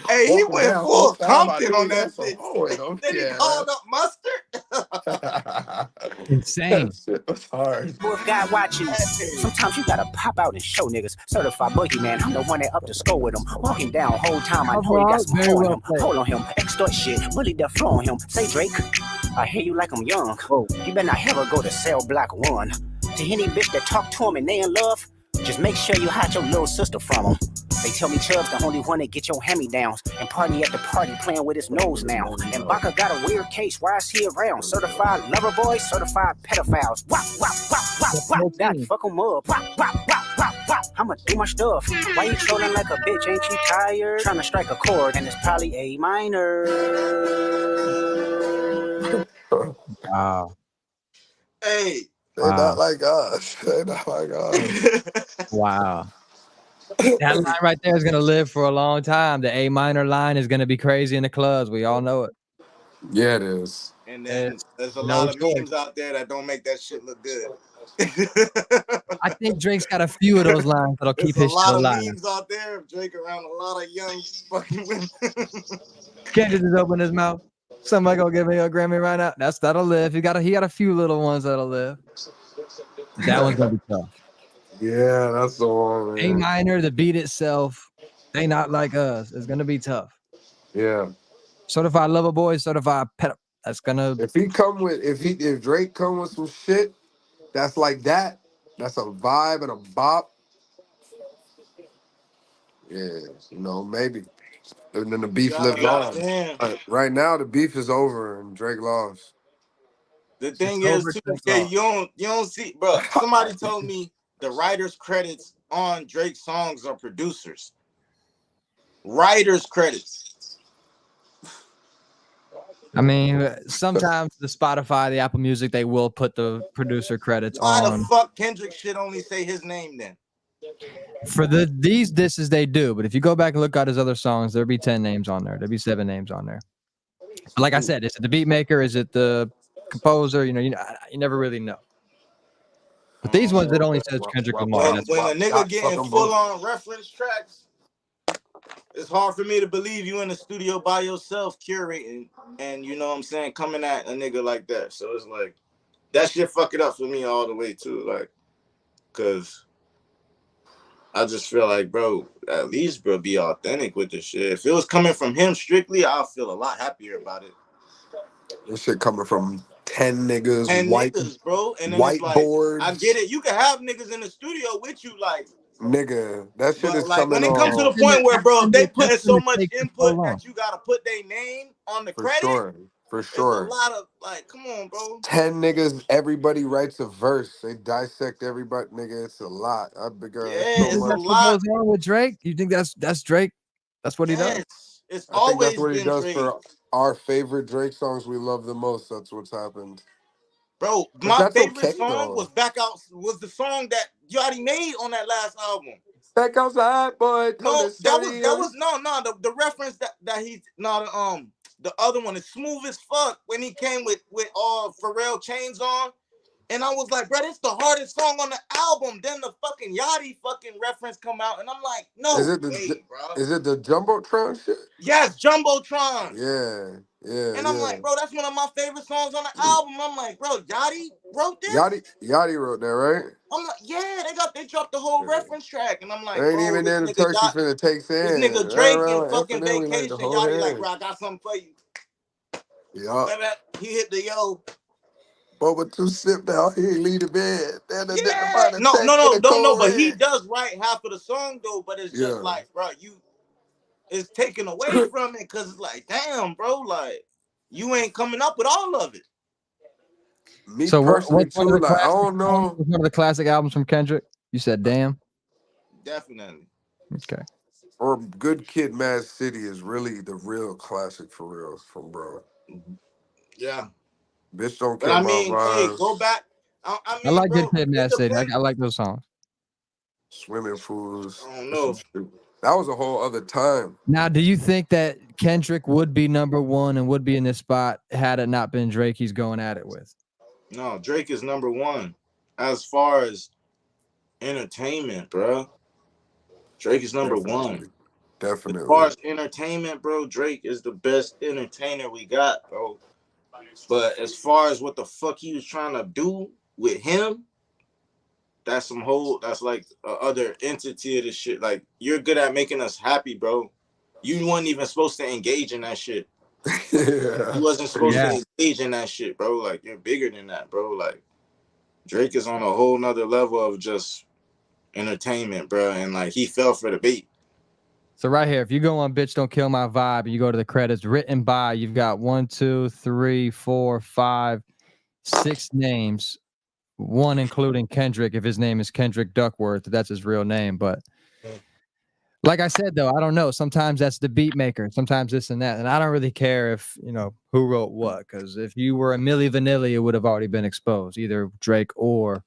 Hey, he went full Compton on that shit. Then he called up Mustard. Insane. That shit was hard. Boy, if God watching, sometimes you gotta pop out and show niggas. Certified boogeyman, I'm the one that up to score with him. Walking down, whole time I know he got some Very hoe on well him. played. Hold on him, extort shit, bully the flow on him. Say Drake, I hear you like I'm young. Whoa. You better not ever go to cell block 1. To any bitch that talk to him and they in love, just make sure you hide your little sister from him. They tell me Chubb's the only one that get your hand-me-downs and party at the party playing with his nose now. And Baca got a weird case, why is he around? Certified lover boys, certified pedophiles. Wop, wop, wop, wop, wop, that fuck 'em up. Wop, wop, wop, wop, wop. I'ma do my stuff. Why you trolling like a bitch, ain't you tired? Trying to strike a chord and it's probably A minor. Wow. Hey. They not like us. They not like us. Wow. That line right there is gonna live for a long time. The A minor line is gonna be crazy in the clubs. We all know it. Yeah, it is. And then there's a No lot of choice. memes out there that don't make that shit look good. I think Drake's got a few of those lines that'll keep There's a his shit lot of alive. memes out there of Drake around a lot of young fucking women. Kendrick just open his mouth. Somebody gonna give me a Grammy right now. That'll live. He got a few little ones that'll live. That one's gonna be tough. Yeah, that's the one, A man. minor, the beat itself, they not like us. It's gonna be tough. Yeah. Certified lover boy, certified pedo. That's gonna. If Drake come with some shit that's like that, that's a vibe and a bop. Yeah, maybe. And then the beef You gotta lives on. understand. Right now, the beef is over and Drake lost. The thing It's is, over, too, Drake okay, lost. you don't see, bro. Somebody told me the writers' credits on Drake's songs are producers. Writers' credits. I mean, sometimes the Spotify, the Apple Music, they will put the producer credits Why on. the fuck Kendrick should only say his name then? For these disses, they do. But if you go back and look at his other songs, there'll be 10 names on there. There'll be 7 names on there. But like I said, is it the beat maker? Is it the composer? You never really know. But these ones, it only says Kendrick Lamar. When a nigga getting full on reference tracks, it's hard for me to believe you in the studio by yourself curating and you know what I'm saying, coming at a nigga like that. So it's like that shit fuck it up for me all the way too. Like, cause I just feel like, bro, at least bro be authentic with this shit. If it was coming from him strictly, I'll feel a lot happier about it. This shit coming from 10 niggas, And niggas, bro. And then it's like, whiteboards. I get it. You can have niggas in the studio with you, like, nigga, that shit is like coming when it comes to the on. point where, bro, they put in so much Take so input long. that you gotta put their name on the For credit. sure. For It's a sure. lot of like, come on, bro. 10 niggas, everybody writes a verse. They dissect everybody, nigga. It's a lot. Yeah, so it's a much. lot. What goes on with Drake? You think that's Drake? That's what he does? Yes, it's I think that's always what he been does Drake. for our favorite Drake songs we love the most. That's what's happened. Bro, But my that's favorite okay, song though. was the song that Yachty made on that last album. Back outside, boy. No, that was the reference that he the other one is Smooth as Fuck when he came with Pharrell Chains on. And I was like, bro, this the hardest song on the album. Then the fucking Yachty fucking reference come out, and I'm like, no Is it the Jumbotron shit? Yes, Jumbotron. Yeah. And I'm like, bro, that's one of my favorite songs on the album. I'm like, bro, Yachty wrote this? Yachty wrote that, right? I'm like, yeah, they dropped the whole reference track. And I'm like, Ain't bro, even this in the nigga Turkey finna take this sand. nigga Drake in Right, fucking F&M, Vacation. like the whole Yachty like, hand. bro, I got something for you. Yeah. He hit the yo. Bubba 2 sip now. He ain't leave the bed. Yeah. No, but he does write half of the song though. But it's just like, bro, it's taken away from it because it's like, damn, bro, like you ain't coming up with all of it. Me personally too, like I don't know. One of the classic albums from Kendrick. You said, damn. Definitely. Okay. Or Good Kid, Mad City is really the real classic for real from bro. Yeah. Bitch don't But kill I my mean, hey, vibes. go back. I I mean, like bro, Good Kid, Mad City. I like those songs. Swimming Pools. I don't know. That was a whole other time. Now, do you think that Kendrick would be number one and would be in this spot had it not been Drake he's going at it with? No, Drake is number one as far as entertainment, bro. Drake is number one. Definitely. As far as entertainment, bro, Drake is the best entertainer we got, bro. But as far as what the fuck he was trying to do with him, that's like a other entity of this shit. Like, you're good at making us happy, bro. You weren't even supposed to engage in that shit. Yeah. You wasn't supposed Yeah. to engage in that shit, bro. Like, you're bigger than that, bro. Like, Drake is on a whole nother level of just entertainment, bro. And like, he fell for the bait. So right here, if you go on Bitch Don't Kill My Vibe and you go to the credits written by, you've got 1, 2, 3, 4, 5, 6 names, one including Kendrick, if his name is Kendrick Duckworth, that's his real name. But like I said, though, I don't know. Sometimes that's the beat maker, sometimes this and that. And I don't really care if, who wrote what, because if you were a Milli Vanilli, it would have already been exposed, either Drake or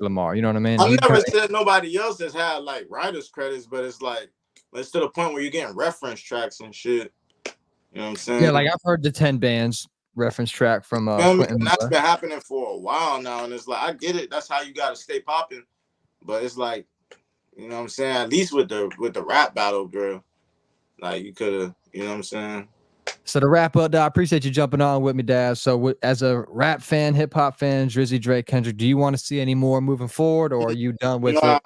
Lamar. You know what I mean? I've never said nobody else has had like writers credits, but it's like it's to the point where you're getting reference tracks and shit. You know what I'm saying? Yeah, like I've heard the 10 bands reference track from And that's been happening for a while now, and it's like I get it. That's how you gotta stay popping, but it's like, you know what I'm saying? At least with the rap battle, bro. Like you could have, you know what I'm saying? So to wrap up, I appreciate you jumping on with me, Dad. So as a rap fan, hip hop fan, Drizzy, Drake, Kendrick, do you want to see any more moving forward, or are you done with it?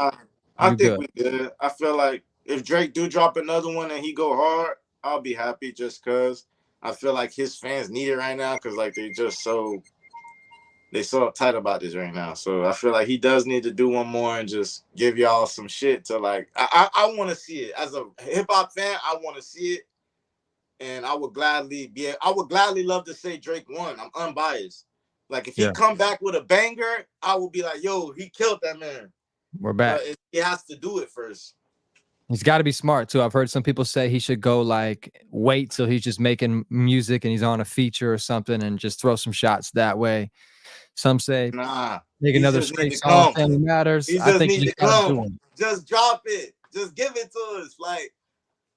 I think we good. I feel like if Drake do drop another one and he go hard, I'll be happy just cause I feel like his fans need it right now because like they so uptight about this right now. So I feel like he does need to do one more and just give y'all some shit to like. I want to see it as a hip hop fan. I want to see it. And I would gladly love to say Drake won. I'm unbiased. Like if he come back with a banger, I will be like, yo, he killed that man. We're back. But he has to do it first. He's got to be smart too. I've heard some people say he should go like wait till he's just making music and he's on a feature or something and just throw some shots that way. Some say make another straight song. Family Matters. He just needs to come. Just drop it. Just give it to us. Like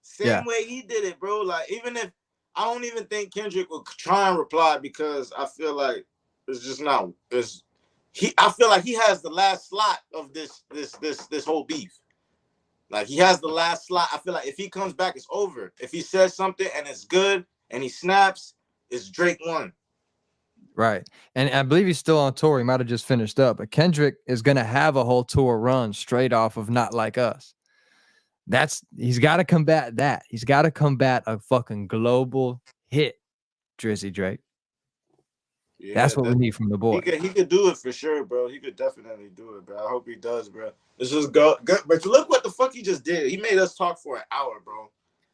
same way he did it, bro. Like even if I don't even think Kendrick will try and reply because I feel like it's just not. I feel like he has the last slot of this whole beef. Like he has the last slot. I feel like if he comes back, it's over. If he says something and it's good and he snaps, it's Drake won. Right. And I believe he's still on tour. He might have just finished up. But Kendrick is going to have a whole tour run straight off of Not Like Us. He's got to combat that. He's got to combat a fucking global hit, Drizzy Drake. Yeah, that's what we need from the boy. He could do it for sure, bro. He could definitely do it, bro. I hope he does, bro. Let's just go. But look what the fuck he just did. He made us talk for an hour, bro.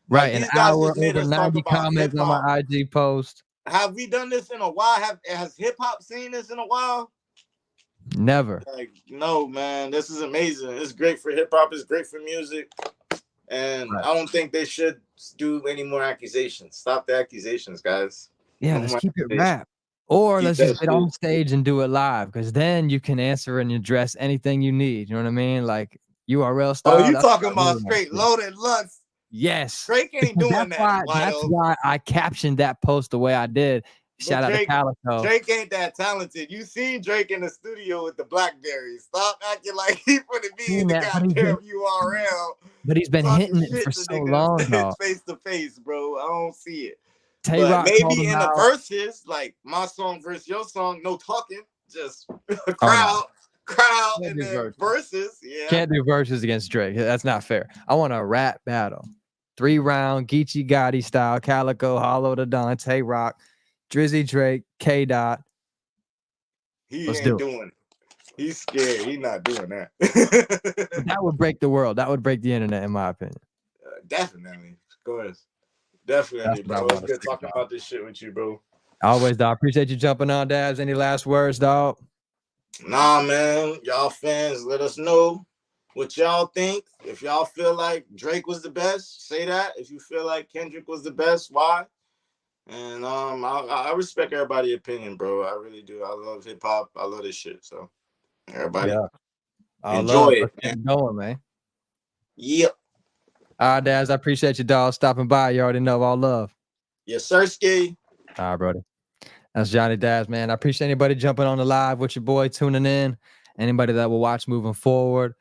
Right, like, an hour, over 90 comments on my IG post. Have we done this in a while? Has hip hop seen this in a while? Never. Like, no, man. This is amazing. It's great for hip hop. It's great for music. And I don't think they should do any more accusations. Stop the accusations, guys. Yeah, let's keep it rap. Or let's just get on stage and do it live, because then you can answer and address anything you need. You know what I mean? Like URL style. Oh, you talking about straight loaded lunch? Yes. Drake ain't doing that. That's why I captioned that post the way I did. Shout out to Calico. Drake ain't that talented. You seen Drake in the studio with the Blackberries. Stop acting like he finna be in the goddamn URL. But he's been hitting it for so long, though. Face to face, bro. I don't see it. But maybe in the verses, like my song versus your song, no talking, just crowd, and then verses. Yeah, can't do verses against Drake. That's not fair. I want a rap battle, 3-round Geechee Gotti style, Calico, Hollow the Don, Tay Rock, Drizzy Drake, K Dot. He ain't doing it. He's scared. He's not doing that. That would break the world. That would break the internet, in my opinion. Definitely, of course. Definitely, bro. It's good talking about this shit with you, bro. Always, dog. Appreciate you jumping on, Dabs. Any last words, dog? Nah, man. Y'all fans, let us know what y'all think. If y'all feel like Drake was the best, say that. If you feel like Kendrick was the best, why? And I respect everybody's opinion, bro. I really do. I love hip hop. I love this shit. So everybody enjoy it. Keep going, man. Yep. All right, Daz, I appreciate you, dog, stopping by. You already know, all love. Yes, sir, Ski. All right, brother. That's Johnny Daz, man. I appreciate anybody jumping on the live with your boy, tuning in. Anybody that will watch moving forward.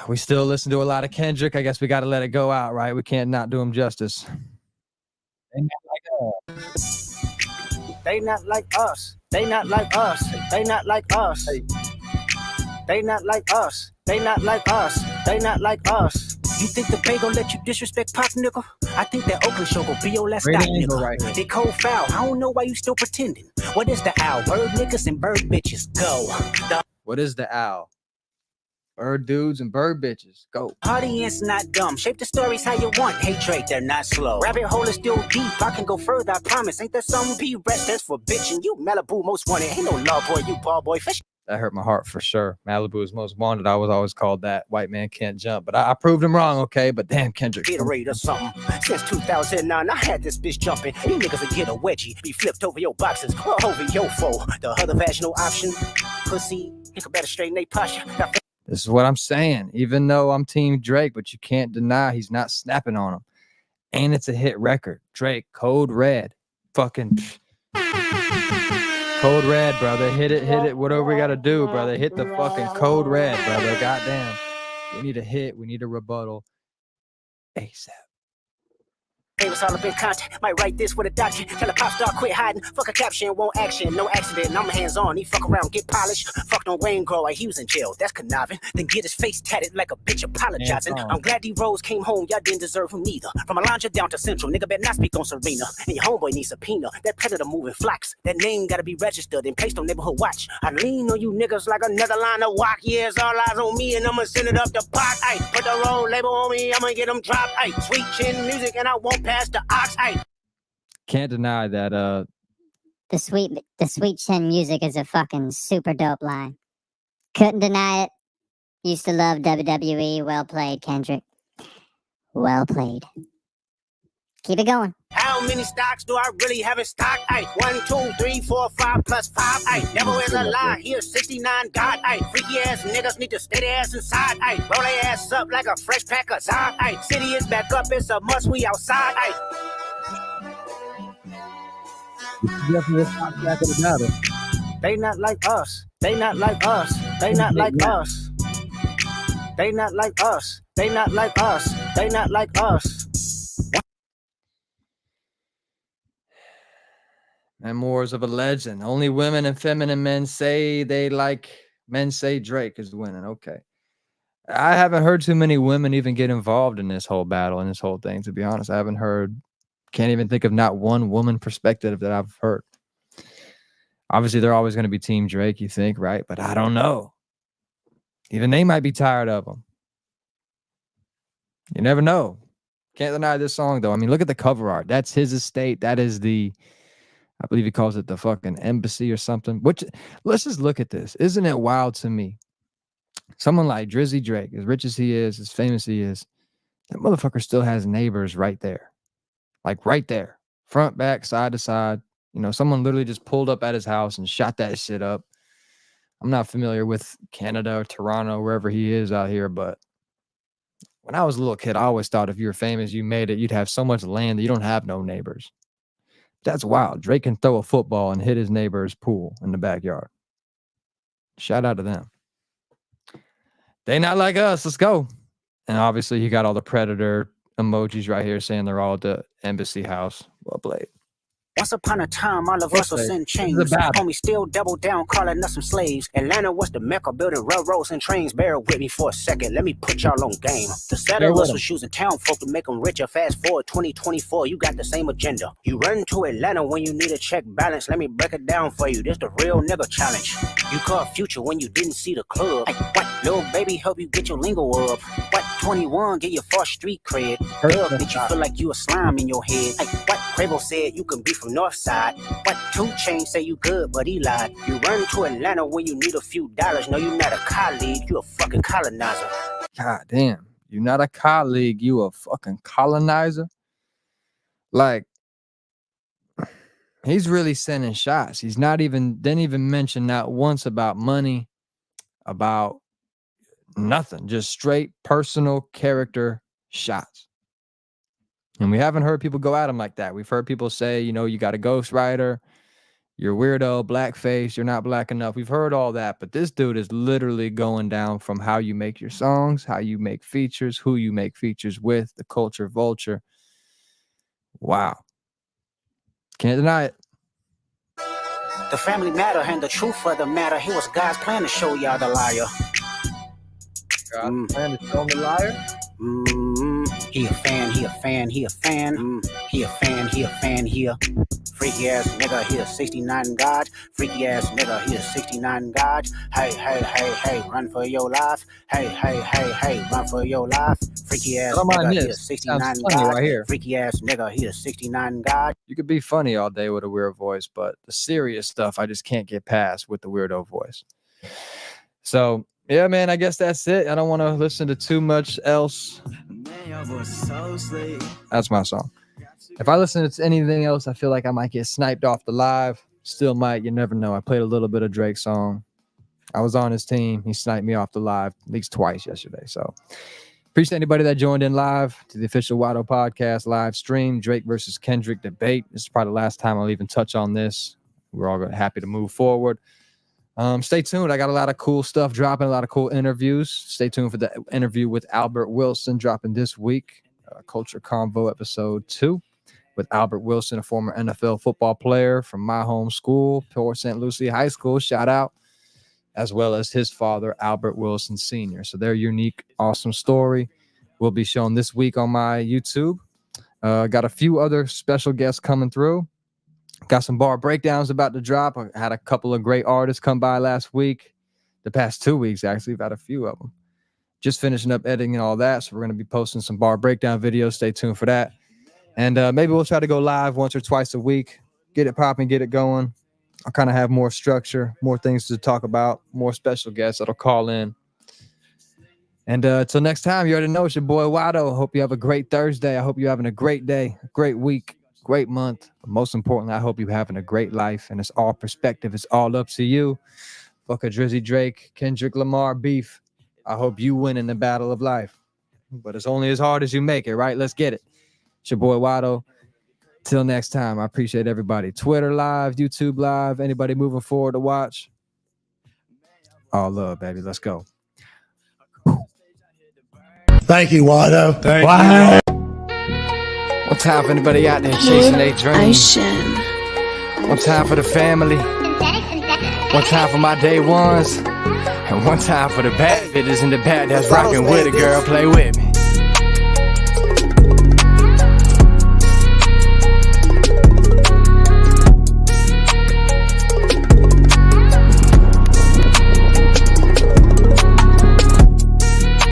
We still listen to a lot of Kendrick. I guess we got to let it go out, right? We can't not do him justice. Amen. Like They not like us. They not like us. They not like us. They not like us. They not like us. They not like us. You think the Bay gon' let you disrespect Pop, nigga? I think that Oakland show gon' be your last Great stop, angle nigga. right here. They cold foul. I don't know why you still pretending. What is the owl? Bird niggas and bird bitches. Go. The What is the owl? Bird dudes and bird bitches. Go. audience not dumb. Shape the stories how you want. Hey Drake, they're not slow. Rabbit hole is still deep. I can go further, I promise. Ain't that something P-Rest that's for bitching? You Malibu most wanted. Ain't no love boy, you ball boy. Fish. That hurt my heart for sure. Malibu is most wanted. I was always called that. White man can't jump. But I proved him wrong, okay? But damn, Kendrick. Gatorade or something. Since 2009, I had this bitch jumping. You niggas will get a wedgie, be flipped over your boxes, or over your foe. The other vaginal option, pussy, nigga better straighten they posture. This is what I'm saying. Even though I'm Team Drake, but you can't deny he's not snapping on him. And it's a hit record. Drake, Code Red. Fucking Code Red, brother. Hit it. Whatever we got to do, brother. Hit the fucking Code Red, brother. Goddamn. We need a hit. We need a rebuttal. ASAP. Hey, was all up in contact. Might write this with a doctor. Tell a pop star quit hiding. Fuck a caption, won't action. No accident. I'm hands on. He fuck around, get polished. Fucked on Wayne Grow like he was in jail. That's conniving. Then get his face tatted like a bitch apologizing. I'm glad D-Rose came home. Y'all didn't deserve him neither. From Alondra down to Central. Nigga better not speak on Serena. And your homeboy needs subpoena. That predator moving flocks. That name gotta be registered and placed on neighborhood watch. I lean on you niggas like another line of walk. Yeah, it's all eyes on me and I'ma send it up the park. Ay, put the road label on me. I'ma get them dropped. Ay, sweet chin music and I won't pass the ox. Ay. Can't deny that The sweet chin music is a fucking super dope line. Couldn't deny it. Used to love WWE. Well played, Kendrick. Well played. Keep it going. How many stocks do I really have in stock? Ay, 1, 2, 3, 4, 5 plus 5. Ay, devil is a lie. Here's 69 God. Ay, freaky ass niggas need to stay their ass inside. Ay, roll their ass up like a fresh pack of Zod. Ay, city is back up. It's a must. We outside. Ay. They not like us. They not like us. They not like us. They not like us. They not like us. They not like us. Memoirs of a Legend. Only women and feminine men say they like. Men say Drake is winning. Okay. I haven't heard too many women even get involved in this whole battle and this whole thing, to be honest. I haven't heard, can't even think of not one woman perspective that I've heard. Obviously, they're always going to be Team Drake, you think, right? But I don't know. Even they might be tired of him. You never know. Can't deny this song, though. I mean, look at the cover art. That's his estate. That is the, I believe he calls it the fucking embassy or something. Which, let's just look at this. Isn't it wild to me? Someone like Drizzy Drake, as rich as he is, as famous he is, that motherfucker still has neighbors right there. Like right there. Front, back, side to side. You know, someone literally just pulled up at his house and shot that shit up. I'm not familiar with Canada or Toronto, wherever he is out here, but when I was a little kid, I always thought if you were famous, you made it, you'd have so much land that you don't have no neighbors. That's wild. Drake can throw a football and hit his neighbor's pool in the backyard. Shout out to them. They not like us. Let's go. And obviously, you got all the predator emojis right here saying they're all at the embassy house. Well played. Once upon a time, all of us was in chains. Homie still double down, calling us some slaves. Atlanta was the mecca, building railroads and trains. Bear with me for a second, let me put y'all on game. The settlers was using town folk to make them richer. Fast forward 2024, you got the same agenda. You run to Atlanta when you need a check balance. Let me break it down for you, this the real nigga challenge. You caught Future when you didn't see the club. Hey, what, little baby, help you get your lingo up. What, 21, get your first street cred. Love, did you feel like you a slime in your head? Hey, what, Quavo said you can be from North Side. What, 2 Chainz say you good, but he lied. You run to Atlanta when you need a few dollars. No, you not a colleague, you a fucking colonizer. God damn. You're not a colleague, you a fucking colonizer. Like, he's really sending shots. He's not even, didn't even mention not once about money, about nothing. Just straight personal character shots. And we haven't heard people go at him like that. We've heard people say, you know, you got a ghostwriter, you're weirdo, blackface, you're not black enough. We've heard all that, but this dude is literally going down from how you make your songs, how you make features, who you make features with, the culture vulture. Wow. Can't deny it. The family matter and the truth of the matter. Here was God's plan to show y'all the liar. Plan to show me liar. He a fan, he a fan, he a fan. He a fan, he a fan, he a freaky ass nigga, he a 69 God. Freaky ass nigga, he a 69 God. Hey, hey, hey, hey, run for your life. Hey, hey, hey, hey, run for your life. Freaky ass nigga, he a 69 God. Right here. Freaky ass nigga, he a 69 God. You could be funny all day with a weird voice, but the serious stuff I just can't get past with the weirdo voice. So yeah, man, I guess that's it. I don't want to listen to too much else. That's my song. If I listen to anything else, I feel like I might get sniped off the live. Still might. You never know. I played a little bit of Drake's song. I was on his team. He sniped me off the live at least twice yesterday. So appreciate anybody that joined in live to the official Watto podcast live stream. Drake versus Kendrick debate. This is probably the last time I'll even touch on this. We're all happy to move forward. Stay tuned. I got a lot of cool stuff dropping, a lot of cool interviews. Stay tuned for the interview with Albert Wilson dropping this week. Culture Convo episode 2 with Albert Wilson, a former NFL football player from my home school, Port St. Lucie High School. Shout out. As well as his father, Albert Wilson Sr. So their unique, awesome story will be shown this week on my YouTube. Got a few other special guests coming through. Got some bar breakdowns about to drop. I had a couple of great artists come by last week. The past 2 weeks, actually. I've had a few of them. Just finishing up editing and all that. So we're going to be posting some bar breakdown videos. Stay tuned for that. And maybe we'll try to go live once or twice a week. Get it popping, get it going. I'll kind of have more structure, more things to talk about, more special guests that'll call in. And until next time, you already know it's your boy Watto. Hope you have a great Thursday. I hope you're having a great day, a great week, great month. But most importantly, I hope you're having a great life. And it's all perspective. It's all up to you. Fuck a Drizzy Drake, Kendrick Lamar beef. I hope you win in the battle of life. But it's only as hard as you make it, right? Let's get it. It's your boy Watto. Till next time, I appreciate everybody. Twitter live, YouTube live, anybody moving forward to watch. All love, baby. Let's go. Thank you, Watto. Thank wow. you. One time for anybody out there chasing their dreams. One time for the family. One time for my day ones. And one time for the bad bitches in the back that's rocking with it, girl. Play with me.